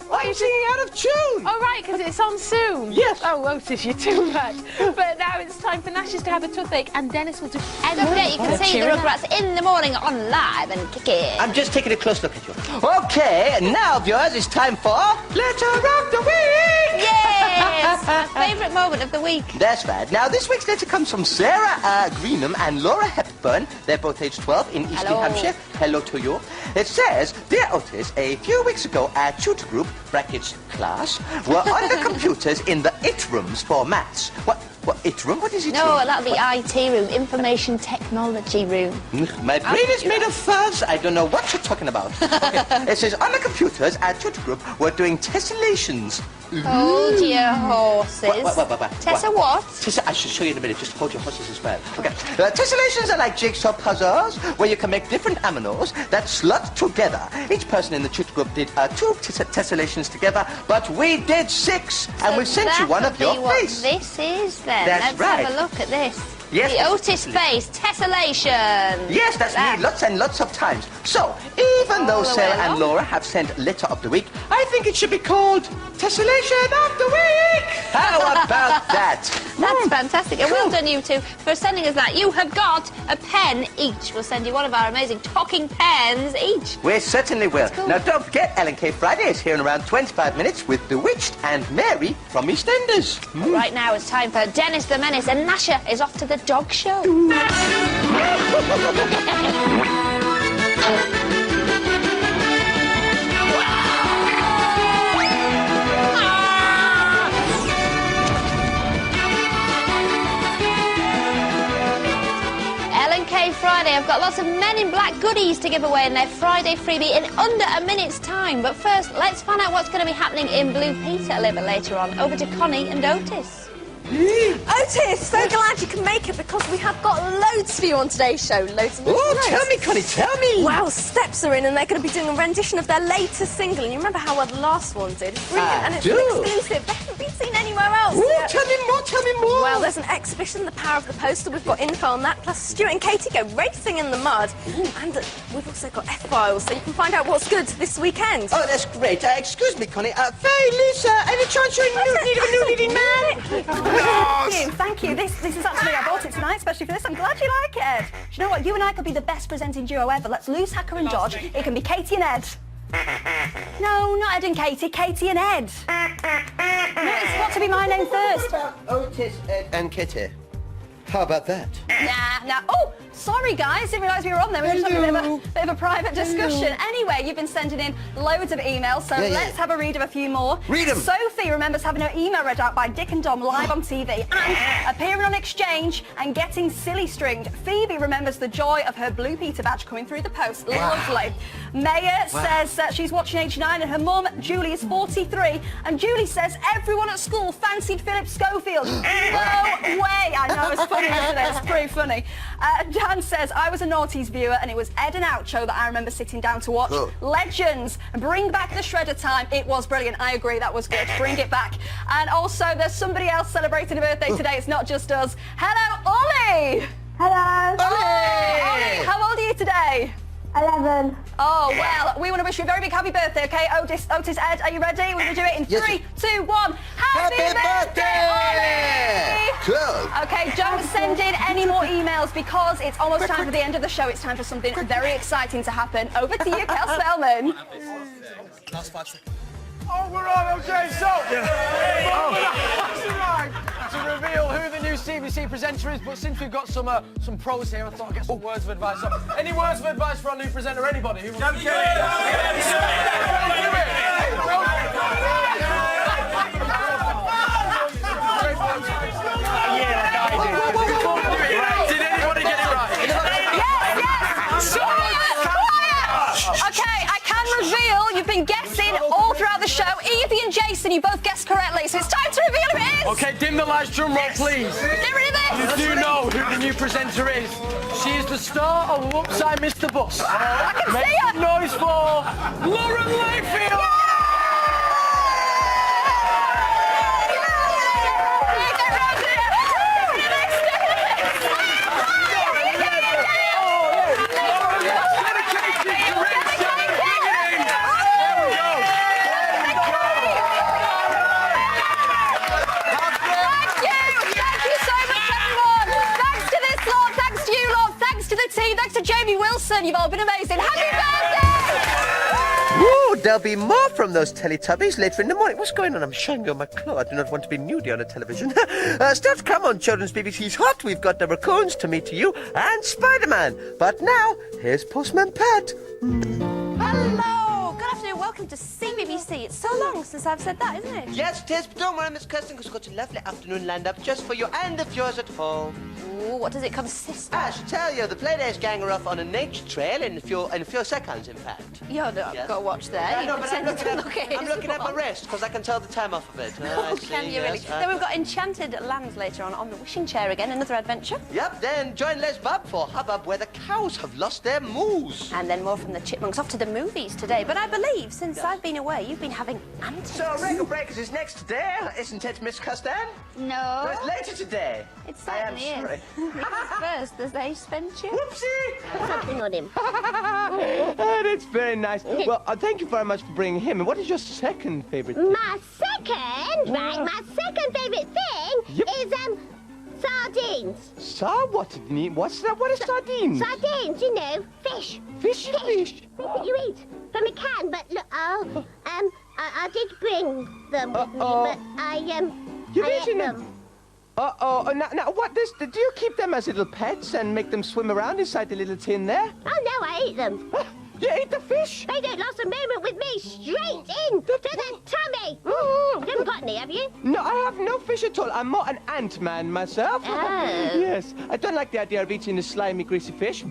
Why are you singing out of tune? Oh, right, because it's on soon. Yes. Oh, Otis, you're too much. But now it's time for Nashes to have a toothache, and Dennis will do Don't forget, you can see the Rugrats in the morning on Live and Kick It. I'm just taking a close look at you. Okay, now, viewers, it's time for Letter of the Week! Yes! My favourite moment of the week. That's right. Now, this week's letter comes from Sarah Greenham and Laura Hepburn. They're both age 12 in East New Hello. Hampshire. Hello to you. It says, Dear Otis, a few weeks ago, our tutor group, brackets class, were on the computers in the IT rooms for maths. What IT room? What is it? No, that'll be IT room, information technology room. My brain is made of fuzz. I don't know what you're talking about. Okay. It says, on the computers, our tutor group were doing tessellations. Hold your horses. What? Tessa what? Tessa, I should show you in a minute. Just hold your horses as well. Okay. Tessellations are like jigsaw puzzles where you can make different aminos that slot together. Each person in the tutor group did 2 tessellations together, but we did 6, and we sent you one of your face. This is then. That's Let's right. have a look at this. Yes, the Otis face tessellation. Yes, that's me, lots and lots of times. So, even though Sarah and Laura have sent Letter of the Week, I think it should be called Tessellation of the Week. How about that? That's fantastic. And well done, you two, for sending us that. You have got a pen each. We'll send you one of our amazing talking pens each. We certainly will. Cool. Now, don't forget, LNK Friday is here in around 25 minutes with Bewitched and Mary from EastEnders. Right now it's time for Dennis the Menace, and Nasha is off to the dog show. Friday. I've got lots of Men in Black goodies to give away in their Friday freebie in under a minute's time. But first, let's find out what's going to be happening in Blue Peter a little bit later on. Over to Connie and Otis. Otis, so glad you can make it because we have got loads for you on today's show. Loads. Tell me, Connie, tell me. Wow, Steps are in and they're going to be doing a rendition of their latest single. And you remember how well the last one did? It's brilliant and it's an exclusive. They haven't been seen anywhere else. Tell me more. Well, there's an exhibition, The Power of the Poster. We've got info on that. Plus, Stuart and Katie go racing in the mud. And we've also got F-Files, so you can find out what's good this weekend. Oh, that's great. Excuse me, Connie. Faye, Lisa, any chance you need of a new leading man? Thank you. This is actually, I bought it tonight, especially for this. I'm glad you like it. Do you know what? You and I could be the best presenting duo ever. Let's lose Hacker and Dodge. It can be Katie and Ed. No, not Ed and Katie. Katie and Ed. No, it's got to be my name first. Otis, Ed, and Kitty. How about that? Nah. Oh, sorry, guys. Didn't realise we were on there. We were just having a bit of a private discussion. Anyway, you've been sending in loads of emails, so let's have a read of a few more. Read them. Sophie remembers having her email read out by Dick and Dom live on TV and appearing on Exchange and getting silly stringed. Phoebe remembers the joy of her Blue Peter badge coming through the post. Lovely. Maya says that she's watching Age 9 and her mum, Julie, is 43. And Julie says everyone at school fancied Philip Schofield. No way. I know, it's funny, isn't it? It's pretty funny. Dan says, I was a noughties viewer and it was Ed and Oucho that I remember sitting down to watch. Legends. Bring back the Shredder time. It was brilliant. I agree, that was good. Bring it back. And also, there's somebody else celebrating a birthday today. It's not just us. Hello, Ollie! Hello. Ollie, how old are you today? 11. Oh, well, we want to wish you a very big happy birthday, okay? Otis, Ed, are you ready? We're going to do it in 3, 2, 1. Happy birthday, Ollie! Cool. Okay, don't send in any more emails because it's almost time for the end of the show. It's time for something very exciting to happen. Over to you, Kel Spellman. Oh, we're on, okay, so... to reveal who the new CBC presenter is, but since we've got some pros here, I thought I'd get some words of advice. So, any words of advice for our new presenter? Anybody? Who wants to Did anybody get it right? Yes! Okay, I can reveal you've been guessing all throughout the show. Evie and Jason, you both guessed correctly, so it's time to reveal who it is. Okay, dim the lights, drum roll, please. Get rid of this. You do know who the new presenter is. She is the star of Whoops, I Missed the Bus. I can Make see her. some noise for Lauren Layfield. Thanks to Jamie Wilson. You've all been amazing. Happy birthday! Woo, there'll be more from those Teletubbies later in the morning. What's going on? I'm showing on my clothes. I do not want to be nudie on a television. Still to come on Children's BBC's Hot, we've got the raccoons to meet you and Spider-Man. But now, here's Postman Pat. Hello! Good afternoon. Welcome to CBBC. It's so long since I've said that, isn't it? Yes, it is. But don't worry, Miss Kirsten, because we've got a lovely afternoon lined up just for you and of yours at home. Ooh, what does it consist of? I should tell you, the Playdays gang are off on a nature trail in a few seconds, in fact. You're not got to watch there. Yeah, You no, but I'm pretended looking, to look I'm looking at my wrist, because I can tell the time off of it. Oh, can you really? Then we've got Enchanted Lands later on the wishing chair again, another adventure. Yep, then join Les Bob for Hubbub, where the cows have lost their moos. And then more from the Chipmunks, off to the movies today. But I believe, since I've been away, you've been having antics. So, Regal Breakers is next today, isn't it, Miss Kirsten? No. No, it's later today. It certainly is. First, there's Ace Venture. Whoopsie! Something on him. That's very nice. Well, thank you very much for bringing him. And what is your second favourite thing? My second favourite thing is sardines. What's that? What is sardines? Sardines, you know, fish. Fish. Fish that you eat from a can. But look, I did bring them with me, but I ate them. Uh-oh. Now, what do you keep them as little pets and make them swim around inside the little tin there? Oh, no, I eat them. You ate the fish? They don't last a moment with me. Straight in to the tummy. You haven't got any, have you? No, I have no fish at all. I'm more an ant-man myself. Oh. Yes. I don't like the idea of eating a slimy, greasy fish.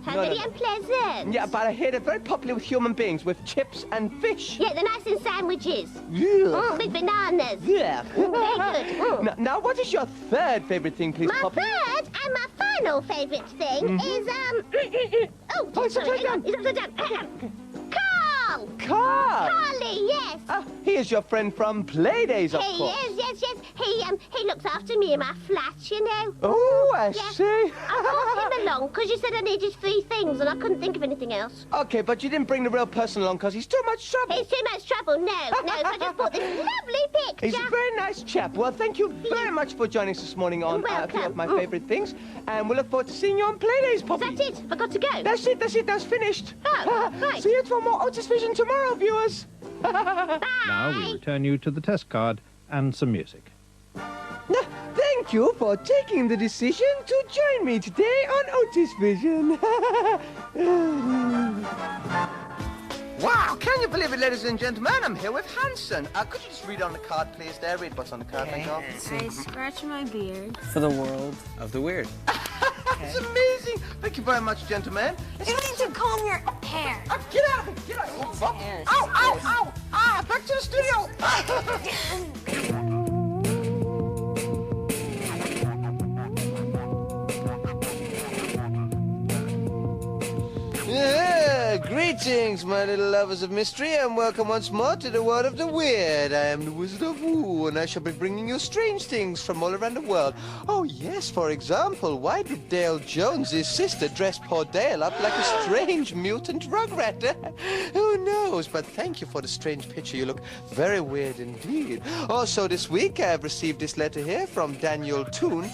How very unpleasant. Yeah, but I hear they're very popular with human beings, with chips and fish. Yeah, they're nice in sandwiches. With bananas. Yeah. Very good. Now, what is your third favourite thing, please, My Poppy? third and my final favourite thing is, oh, sorry, hang on. It's upside down. Carl! Carl! Carly, yes. He is your friend from Playdays, of He course. is, yes. He looks after me in my flat, you know. Oh, I see. I brought him along because you said I needed 3 things and I couldn't think of anything else. Okay, but you didn't bring the real person along because he's too much trouble. He's too much trouble, no, so I just bought this lovely picture. He's a very nice chap. Well, thank you very much for joining us this morning on a few of my favourite things. And we look forward to seeing you on Playdays, Poppy. That's it? I've got to go? That's it. That's finished. Oh, right. See you for more Otis Vision tomorrow, viewers. Now we return you to the test card and some music. Thank you for taking the decision to join me today on Otis Vision. Wow, can you believe it, ladies and gentlemen? I'm here with Hanson. Could you just read on the card, please? There, read what's on the card. Thank you. I scratch my beard. For the world of the weird. It's amazing. Thank you very much, gentlemen. You need to comb your hair. Get out of it. Get out of it. Ow, ow, ow. Back to the studio. Greetings, my little lovers of mystery, and welcome once more to the world of the weird. I am the Wizard of Woo, and I shall be bringing you strange things from all around the world. Oh, yes, for example, why did Dale Jones's sister dress poor Dale up like a strange mutant rugrat? Who knows? But thank you for the strange picture. You look very weird indeed. Also, this week I have received this letter here from Daniel Toon.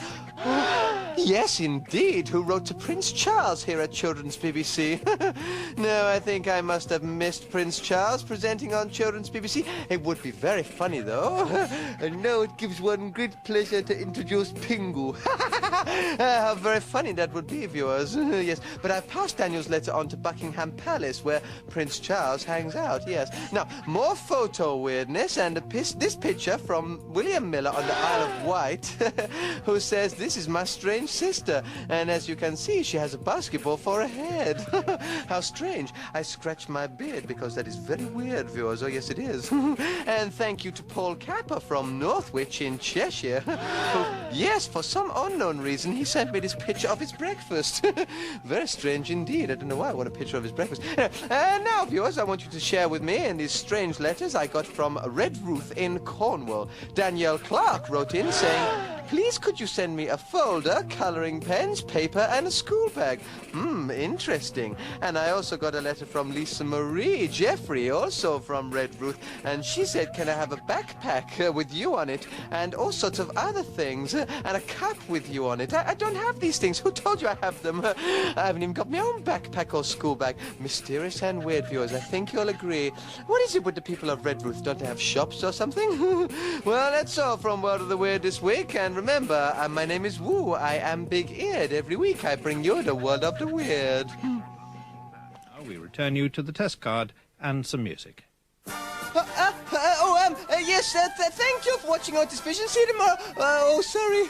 Yes, indeed, who wrote to Prince Charles here at Children's BBC. No, I think I must have missed Prince Charles presenting on Children's BBC. It would be very funny, though. And now it gives one great pleasure to introduce Pingu. How very funny that would be, viewers. Yes, but I've passed Daniel's letter on to Buckingham Palace, where Prince Charles hangs out, yes. Now, more photo weirdness, and this picture from William Miller on the Isle of Wight, who says, "This is my strange sister, and as you can see, she has a basketball for a head." How strange. I scratched my beard because that is very weird, viewers. Oh, yes, it is. And thank you to Paul Capper from Northwich in Cheshire. Who, yes, for some unknown reason, he sent me this picture of his breakfast. Very strange indeed. I don't know why I want a picture of his breakfast. And now, viewers, I want you to share with me in these strange letters I got from Red Ruth in Cornwall. Danielle Clark wrote in saying, "Please could you send me a folder, colouring pens, paper and a school bag?" Interesting. And I also got a letter from Lisa Marie Jeffrey, also from Red Ruth, and she said, "Can I have a backpack with you on it, and all sorts of other things, and a cap with you on it?" I don't have these things. Who told you I have them? I haven't even got my own backpack or school bag. Mysterious and weird, viewers. I think you'll agree. What is it with the people of Red Ruth? Don't they have shops or something? Well, that's all from World of the Weird this week, and remember, my name is Woo. I am big-eared. Every week I bring you the world of the weird. Now we return you to the test card and some music. Yes, thank you for watching Otis Vision. See you tomorrow. Oh, sorry.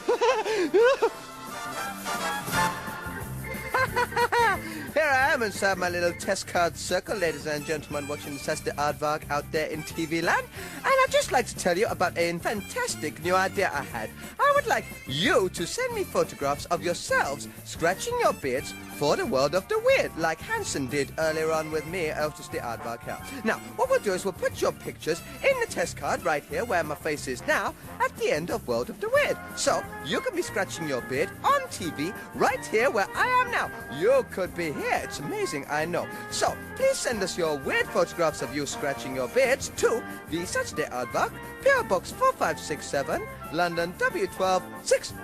Here I am inside my little test card circle, ladies and gentlemen, watching Otis The Aardvark out there in TV land. And I'd just like to tell you about a fantastic new idea I had. I would like you to send me photographs of yourselves scratching your beards for the world of the weird, like Hanson did earlier on with me, Otis The Aardvark here. Now, what we'll do is we'll put your pictures in the test card right here where my face is now at the end of World of the Weird. So, you can be scratching your beard on TV right here where I am now. You could be here. It's amazing, I know. So, please send us your weird photographs of you scratching your beards to the Saturday Aardvark, PO Box 4567, London W12 6.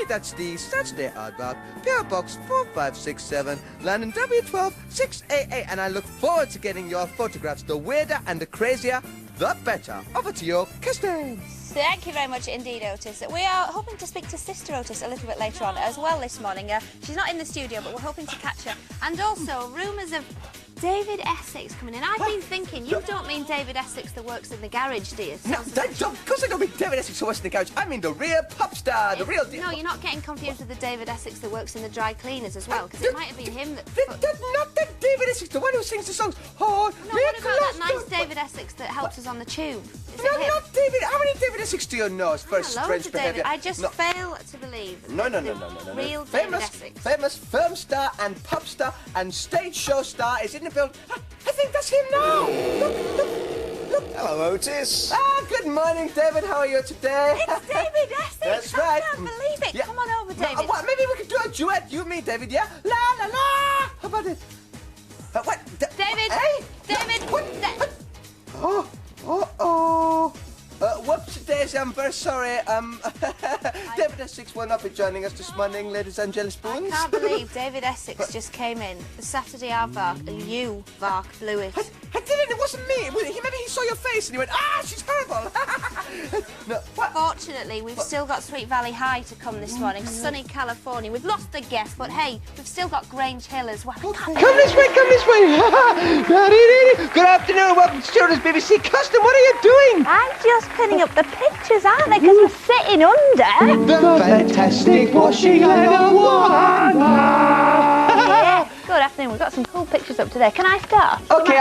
That's the Saturday Aardvark, PO Box 4567, London W12 6AA. And I look forward to getting your photographs. The weirder and the crazier, the better. Over to you, Kirsten. Thank you very much indeed, Otis. We are hoping to speak to Sister Otis a little bit later on as well this morning. She's not in the studio, but we're hoping to catch her. And also, rumours of David Essex coming in. I've been thinking, you don't mean David Essex that works in the garage, do you? No, of course I don't mean David Essex who works in the garage. I mean the real pop star, the real... No, you're not getting confused with the David Essex that works in the dry cleaners as well, because it might have been him that... Not that David Essex, the one who sings the songs. Oh, no, what about that nice David Essex that helps us on the tube? Is it him? Not David. How many David Essex do you know? It's very strange behaviour. I just fail to believe. No. Real David Essex. Famous film star and pop star and stage show star is in the building. I think that's him now. Look. Hello, Otis. Good morning, David. How are you today? It's David Essex. That's right. I can't believe it. Yeah. Come on over, David. What? Maybe we could do a duet. You and me, David. Yeah. La la la. How about it? What? David. Hey. David. What? Whoops, Daisy, I'm very sorry. David Essex will not be joining us this morning, ladies and jelly-spoons. I can't believe David Essex just came in. The Saturday Aardvark, and you, Vark, blew it. I didn't, it wasn't me. Maybe he saw your face and he went, she's horrible. No, what? Fortunately, we've still got Sweet Valley High to come this morning, sunny California. We've lost the guest, but hey, we've still got Grange Hill as well. Come this way, come this way. Good afternoon, welcome to Children's BBC Custom. What are you doing? I'm just pinning up the pictures, aren't they? Because we're sitting under. The fantastic washing line one. Yeah. Good afternoon. We've got some cool pictures up today. Can I start? Okay.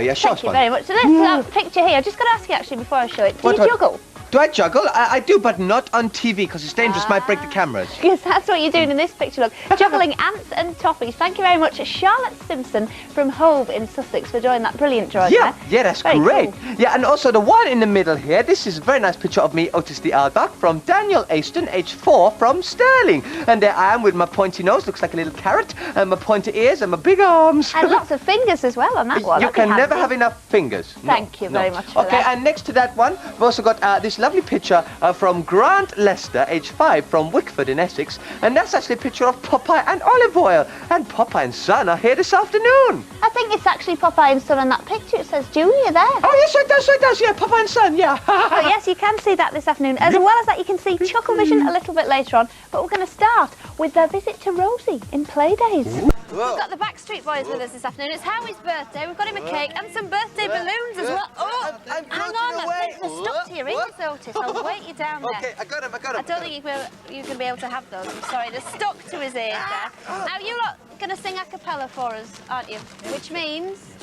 Yeah, sure. Thank you very much. So this picture here, I've just got to ask you actually before I show it. Do you juggle? Do I juggle? I do, but not on TV because it's dangerous. Might break the cameras. Because that's what you're doing in this picture, look. Juggling ants and toffees. Thank you very much, Charlotte Simpson from Hove in Sussex for doing that brilliant drawing there. Yeah, that's very great. Cool. Yeah, and also the one in the middle here, this is a very nice picture of me, Otis The Aardvark, from Daniel Aston, age 4, from Stirling. And there I am with my pointy nose, looks like a little carrot, and my pointy ears and my big arms. And lots of fingers as well on that one. You can never have enough fingers. Thank you very much for that. Okay, and next to that one, we've also got this lovely picture from Grant Lester, age 5, from Wickford in Essex, and that's actually a picture of Popeye and Olive Oil. And Popeye and Son are here this afternoon. I think it's actually Popeye and Son on that picture. It says Junior there. Oh, yes, it does, yeah, Popeye and Son, yeah. Oh, yes, you can see that this afternoon. As well as that, you can see Chucklevision a little bit later on, but we're going to start with their visit to Rosie in Playdays. We've got the Backstreet Boys with us this afternoon. It's Howie's birthday. We've got him a cake and some birthday balloons as well. Oh, hang on, they're stuck to your ears, Otis. I'll weight you down there. Okay, I got him. I don't think you're going to be able to have those. I'm sorry, they're stuck to his ears there. Now, you lot going to sing a cappella for us, aren't you? Which means...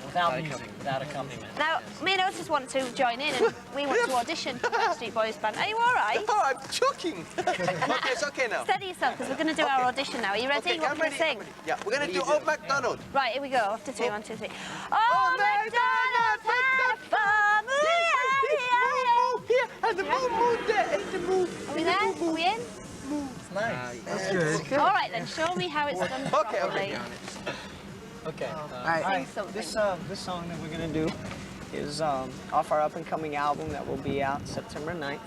Without music, without accompaniment. Now, me and Otis want to join in and we want to audition for the Backstreet Boys band. Are you all right? Oh, I'm choking. It's okay now. Steady yourself, because we're going to do our audition now. Are you ready? Okay, What are you going to sing? Yeah, we're going to do Old MacDonald. Right, here we go. After 3, 1, 2, 3. Oh, MacDonald had a farm. And the moon there, and the moon. Are we there? Are we in? It's nice. That's good. All right, then. Show me how it's done properly. Okay. All right. This song that we're gonna do is off our up-and-coming album that will be out September 9th,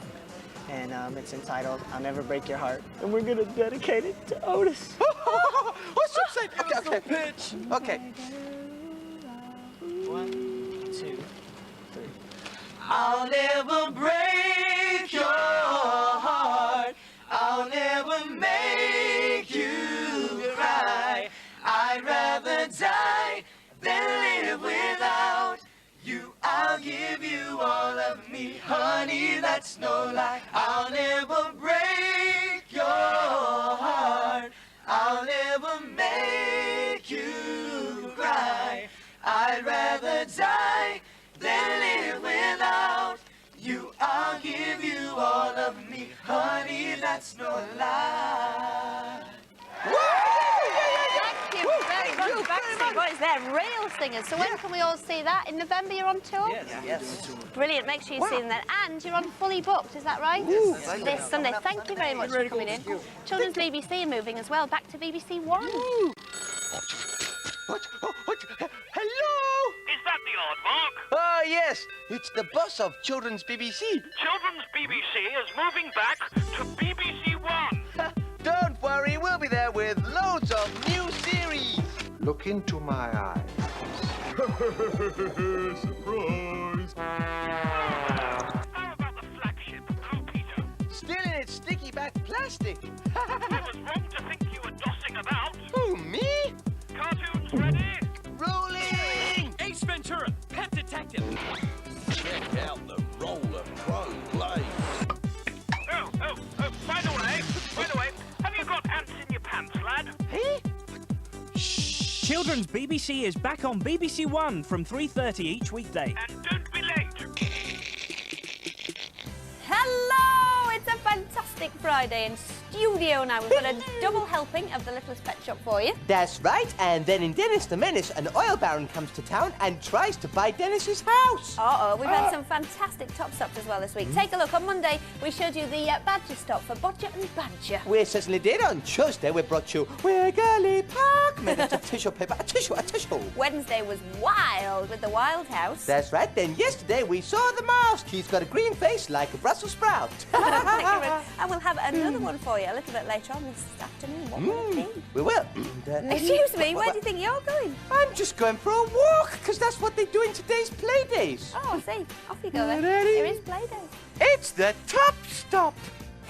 and it's entitled "I'll Never Break Your Heart," and we're gonna dedicate it to Otis. What's up, say? Okay. Pitch. Okay. 1, 2, 3. I'll never break your heart. I'll never make you cry. I'd rather die than live without you. I'll give you all of me, honey, that's no lie. I'll never break your heart. I'll never make you cry. I'd rather die than live without you. I'll give you all of me, honey, that's no lie. Thank you very much, Backstreet Boys. They're real singers. So when can we all see that? In November you're on tour? Yes. Brilliant. Make sure you see them then. And you're on Fully Booked, is that right? This Sunday. Thank you very much for coming in. Children's BBC are moving as well, back to BBC One. Hello? Is that the Aardvark? Oh, yes. It's the boss of Children's BBC. Children's BBC is moving back to BBC One. Don't worry, we'll be there with loads of new series. Look into my eyes. Surprise! How about the flagship piggyback plastic. It was wrong to think you were dossing about. Who, me? Cartoons ready? Rolling! Ace Ventura, Pet Detective. Check out the roller pro blade. By the way, have you got ants in your pants, lad? Hey? Children's BBC is back on BBC One from 3:30 each weekday. And don't be late. Hello! It's a fantastic Friday in studio now. We've got a double helping of the Littlest Pet Shop for you. That's right, and then in Dennis the Menace, an oil baron comes to town and tries to buy Dennis's house. Uh-oh, we've had some fantastic top stops as well this week. Take a look. On Monday, we showed you the Badger stop for Bodger and Badger. We certainly did. On Tuesday, we brought you Wiggly Park, made out of tissue paper, a tissue. Wednesday was wild with the Wild House. That's right. Then yesterday, we saw the mouse. He's got a green face like a Brussels sprout. Thank you, Rick. And we'll have another one for you a little bit later on this afternoon. What will it be? We will. Excuse me, where do you think you're going? I'm just going for a walk, because that's what they do in today's play days. Oh, I see. Off you go then. Here is play day. It's the top stop.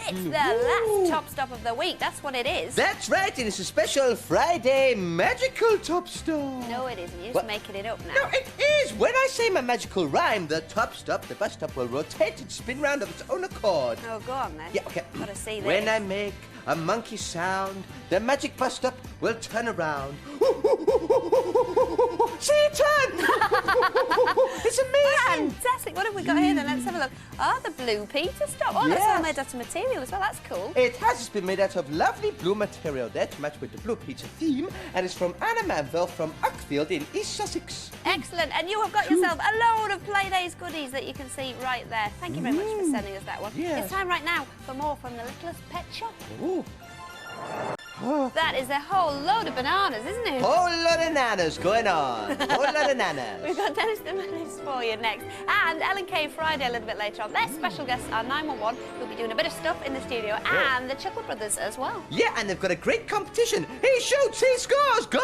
It's the last top stop of the week. That's what it is. That's right, and it's a special Friday magical top stop. No, it isn't. You're just making it up now. No, it is. When I say my magical rhyme, the top stop, the bus stop, will rotate and spin round of its own accord. Oh, go on then. Yeah, okay. Gotta see this. When I make a monkey sound, the magic bus stop will turn around. See it turn! It's amazing! Fantastic. What have we got here then? Let's have a look. Oh, the Blue Peter stop. Oh, that's all made out of material as well. That's cool. It has just been made out of lovely blue material there to match with the Blue Peter theme, and it's from Anna Manville from Uckfield in East Sussex. Excellent. And you have got yourself a load of Playdays goodies that you can see right there. Thank you very much for sending us that one. Yeah. It's time right now for more from the Littlest Pet Shop. Ooh. That is a whole load of bananas, isn't it? Whole lot of nanas going on. Whole lot of nanas. We've got Dennis the Menace for you next. And Ellen K Friday a little bit later on. Their special guests are 911, who'll be doing a bit of stuff in the studio, and the Chuckle Brothers as well. Yeah, and they've got a great competition. He shoots, he scores, goal!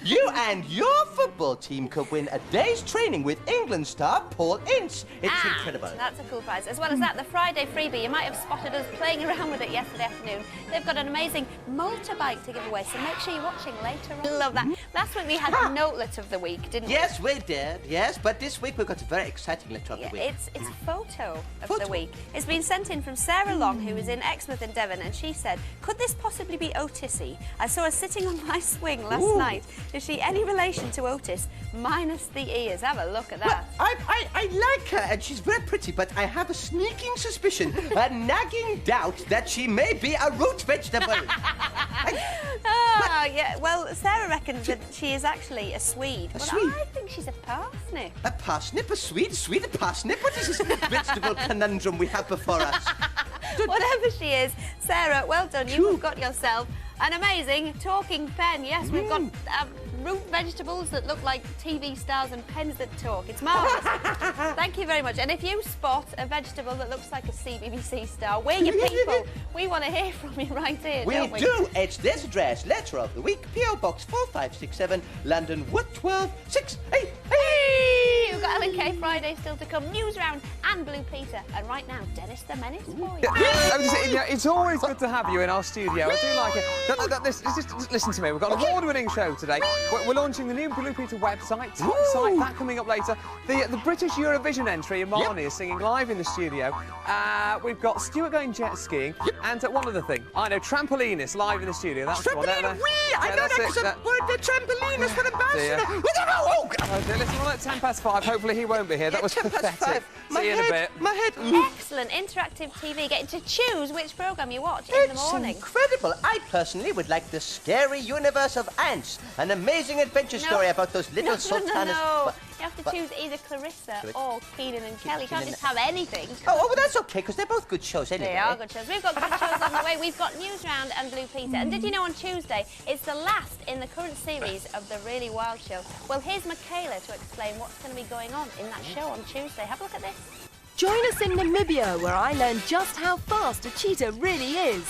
You and your football team could win a day's training with England star Paul Ince. It's incredible. That's a cool prize. As well as that, the Friday freebie. You might have spotted us playing around with it yesterday afternoon. They've got an amazing motorbike to give away, so make sure you're watching later on. Love that. Last week we had the notelet of the week, didn't we? Yes, we did. Yes, but this week we've got a very exciting letter of the week. It's a photo of the week. It's been sent in from Sarah Long, who is in Exmouth in Devon, and she said, could this possibly be Otisy? I saw her sitting on my swing last night. Is she any relation to Otis, minus the ears? Have a look at that. Well, I like her, and she's very pretty, but I have a sneaking suspicion, a nagging doubt that she may be a root vegetable. Yeah, well, Sarah reckons that she is actually a Swede. But Swede? I think she's a parsnip. A parsnip, a Swede, a parsnip? What is this vegetable conundrum we have before us? Whatever she is, Sarah, well done. You've got yourself an amazing talking pen. Yes, we've got root vegetables that look like TV stars and pens that talk. It's marvellous. Thank you very much. And if you spot a vegetable that looks like a CBBC star, we're your people. We want to hear from you right here, don't we? We do. It's this address, letter of the week, P.O. Box 4567, London, Wood 12688. We've got Ellen K Friday still to come, News Round and Blue Peter. And right now, Dennis the Menace for you. It's always good to have you in our studio. I do like it. Just listen to me. We've got an award-winning show today. We're launching the new Blue Peter website, top site, that coming up later. The British Eurovision entry, Imani is singing live in the studio. We've got Stuart going jet skiing, and one other thing. I know, trampolinist live in the studio. That's the one. I know that because the trampolinist for the ambassador. Listen, we're at 5:10. Hopefully he won't be here. That was pathetic. See you in a bit. My head. Excellent interactive TV. Getting to choose which programme you watch in the morning. It's incredible. I personally would like the scary universe of ants, an amazing adventure story about those little sultanas. No. You have to choose either Clarissa or Keenan and Kelly. You can't just have anything. Oh, well, that's okay, because they're both good shows anyway. They are good shows. We've got good shows on the way. We've got News Round and Blue Peter. And did you know on Tuesday, it's the last in the current series of The Really Wild Show. Well, here's Michaela to explain what's going to be going on in that show on Tuesday. Have a look at this. Join us in Namibia, where I learned just how fast a cheetah really is.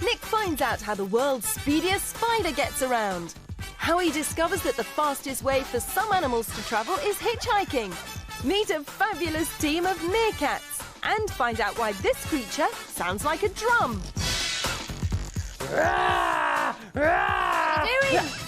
Nick finds out how the world's speediest spider gets around. How he discovers that the fastest way for some animals to travel is hitchhiking. Meet a fabulous team of meerkats. and find out why this creature sounds like a drum.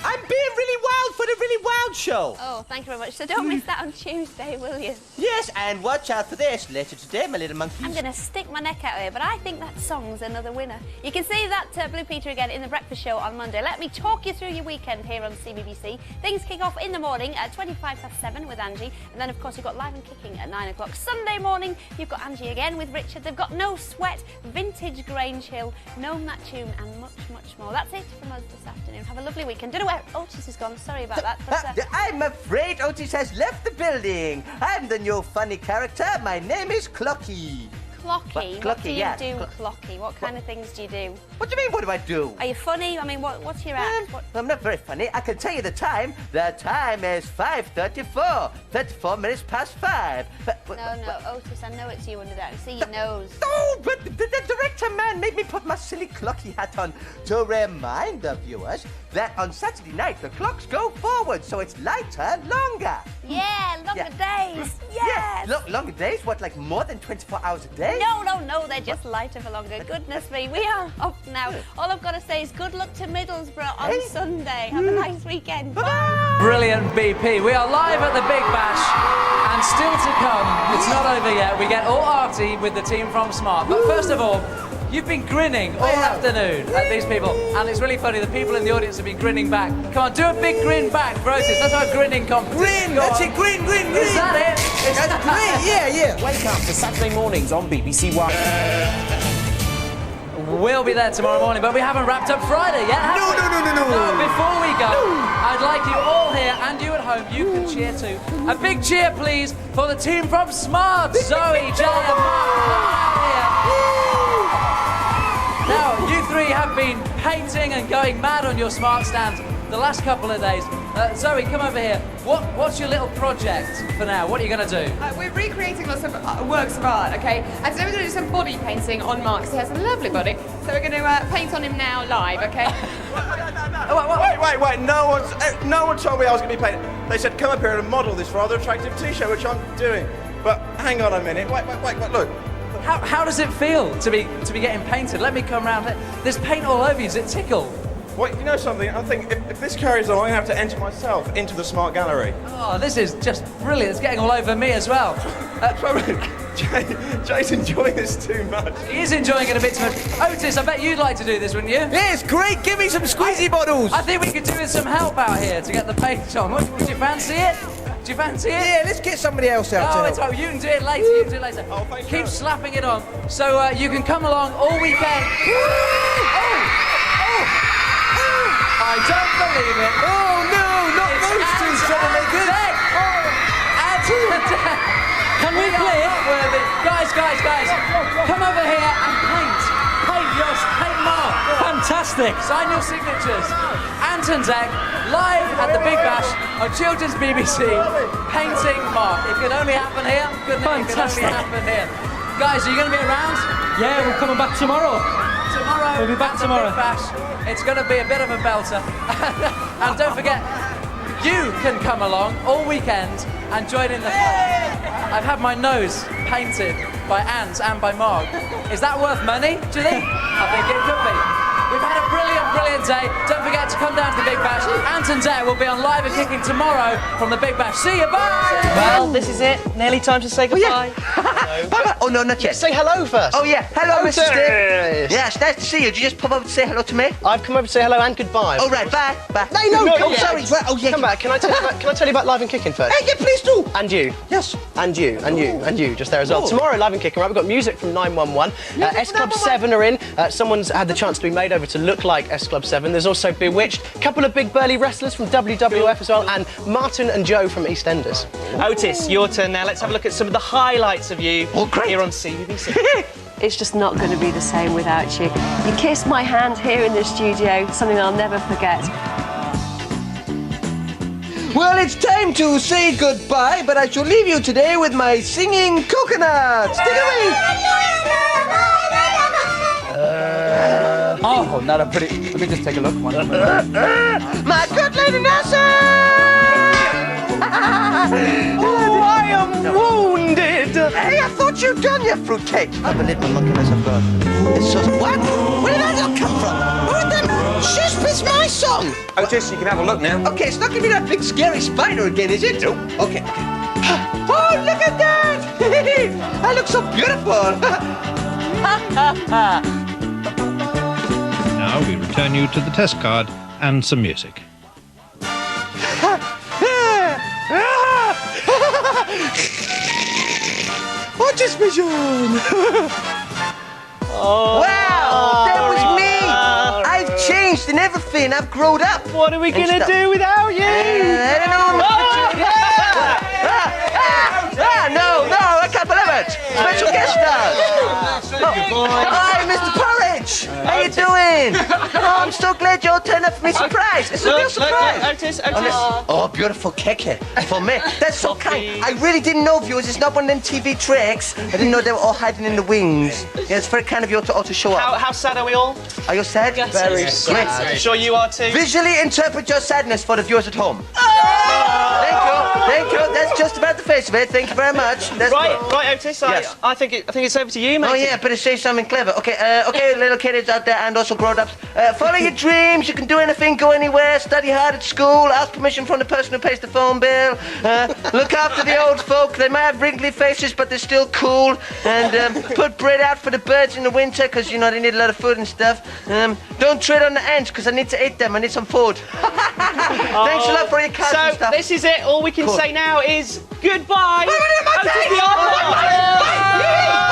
I'm being really wild for the Really Wild show. Oh, thank you very much. So don't miss that on Tuesday, will you? Yes, and watch out for this later today, my little monkeys. I'm going to stick my neck out here, but I think that song's another winner. You can see that Blue Peter again in the breakfast show on Monday. Let me talk you through your weekend here on CBBC. Things kick off in the morning at 7:25 with Angie, and then of course you've got Live and Kicking at 9 o'clock. Sunday morning you've got Angie again with Richard. They've got No Sweat, Vintage Grange Hill, Gnome That Tune, and much, much more. That's it from us this afternoon. Have a lovely weekend. Don't know where Otis has gone. Sorry about that. But, I'm afraid Otis has left the building. I'm the new funny character. My name is Clocky. Clocky? What do you do, Clocky? What kind of things do you do? What do you mean, what do I do? Are you funny? I mean, what's your act? I'm not very funny. I can tell you the time. The time is 5:34. 34 minutes past 5. No, Otis, I know it's you under there. I see your nose. Oh, but the director man made me put my silly Clocky hat on to remind the viewers that on Saturday night the clocks go forward, so it's lighter, longer. Yeah, longer days. Yes. Yeah, longer days? What, like more than 24 hours a day? No, they're just lighter for longer. Goodness me, we are up now. All I've got to say is good luck to Middlesbrough on Sunday. Have a nice weekend. Bye. Brilliant, BP. We are live at the Big Bash, and still to come, it's not over yet, we get all arty with the team from Smart. But first of all, you've been grinning all afternoon at these people, and it's really funny, the people in the audience have been grinning back. Come on, do a big grin back for Otis. That's our grinning competition. Grin, that's it, grin. Is that it? That's great, yeah. Wake up for Saturday mornings on BBC One. We'll be there tomorrow morning, but we haven't wrapped up Friday yet, have we? No, before we go, I'd like you all here and you at home, you can cheer too. A big cheer, please, for the team from Smart. Zoe, Jay and Mark, come out here. Now, you three have been painting and going mad on your Smart stands the last couple of days. Zoe, come over here. What's your little project for now? What are you going to do? We're recreating lots of works of art, okay? And so we're going to do some body painting on Mark, because he has a lovely body. So we're going to paint on him now live, okay? Wait. No one told me I was going to be painting. They said, come up here and model this rather attractive T-shirt, which I'm doing. But hang on a minute. Wait, look. How does it feel to be getting painted? Let me come round. There's paint all over you. Does it tickle? Well, you know something? I think if this carries on, I'm going to have to enter myself into the Smart Gallery. Oh, this is just brilliant. It's getting all over me as well. Jay's enjoying this too much. He is enjoying it a bit too much. Otis, I bet you'd like to do this, wouldn't you? Yeah, it's great. Give me some squeezy bottles. I think we could do with some help out here to get the paint on. Would you fancy it? Do you fancy it? Yeah, let's get somebody else out. Oh, you can do it later. Oh, thank you. Keep slapping it on. So you can come along all weekend. I don't believe it. Oh no, not those two troublemakers. Can we play it? Guys, come over here and paint. Paint Mark. Fantastic. Sign your signatures. Ant and Zach, live at the Big Bash on Children's BBC, painting Mark. It could only happen here. Fantastic. It could only happen here. Guys, are you going to be around? Yeah, we're coming back tomorrow. We'll be back tomorrow. Big Bash. It's going to be a bit of a belter. And don't forget, you can come along all weekend and join in the fun. I've had my nose painted by Ant and by Mark. Is that worth money, do you think? I think it could be. We've had a brilliant day. Don't forget to come down to the Big Bash. Ant and Dare will be on Live and Kicking tomorrow from the Big Bash. See you, bye! Well, this is it. Nearly time to say goodbye. Oh, no, not yet. Say hello first. Oh, yeah. Hello, Mrs. Dave. Yeah, it's nice to see you. Did you just pop over to say hello to me? I've come over to say hello and goodbye. Oh, right. Bye. No, sorry. Right. Oh, yeah. Come back. Can I tell you about Live and Kicking first? Yeah, please do. And you. Yes. And you, just there as well. Oh. Tomorrow, Live and Kicking, right, we've got music from 911. S Club 7 are in. Someone's had the chance to be made over to look like S Club 7. There's also Bewitched, a couple of big burly wrestlers from WWF as well, and Martin and Joe from EastEnders. Otis, your turn now. Let's have a look at some of the highlights of you here on CBBC. It's just not going to be the same without you. You kissed my hand here in the studio, something I'll never forget. Well, it's time to say goodbye, but I shall leave you today with my singing coconut. Stick away. Oh, not a pretty... Let me just take a look. My good lady Nelson! Oh, I am wounded. Hey, I thought you'd done your fruitcake. I believe my luckiness I've got. It's just what? Where did that all come from? Who are them? Shush, it's my song. Otis, you can have a look now. Okay, it's not gonna be that big scary spider again, is it? Nope. Okay. Oh, look at that! I look so beautiful. Now we return you to the test card and some music. Otis Vision! Oh. Wow, that was me! I've changed and everything. I've grown up. What are we going to do without you? I don't know. No, I can't believe it. Special guest stars. Hi, Mr. Porridge. How you doing? Oh, I'm so glad you all turned up for me surprise. It's a real surprise. Otis. Oh, beautiful cake for me. That's so kind. I really didn't know, viewers. It's not one of them TV tricks. I didn't know they were all hiding in the wings. Yeah, it's very kind of you all to show up. How sad are we all? Are you sad? Very sad. I'm sure you are too. Visually interpret your sadness for the viewers at home. Thank you. That's just about the face of it. Thank you very much. That's right, Otis. Yes. I think it's over to you, mate. Oh yeah, better say something clever. Okay, little kiddies out there and also grown-ups. Follow your dreams. You can do anything, go anywhere. Study hard at school. Ask permission from the person who pays the phone bill. Look after the old folk. They might have wrinkly faces, but they're still cool. And put bread out for the birds in the winter, because you know they need a lot of food and stuff. Don't tread on the ants, because I need to eat them. I need some food. Thanks a lot for your cards and stuff. So this is it. All we can say now is goodbye. Otis the Aardvark.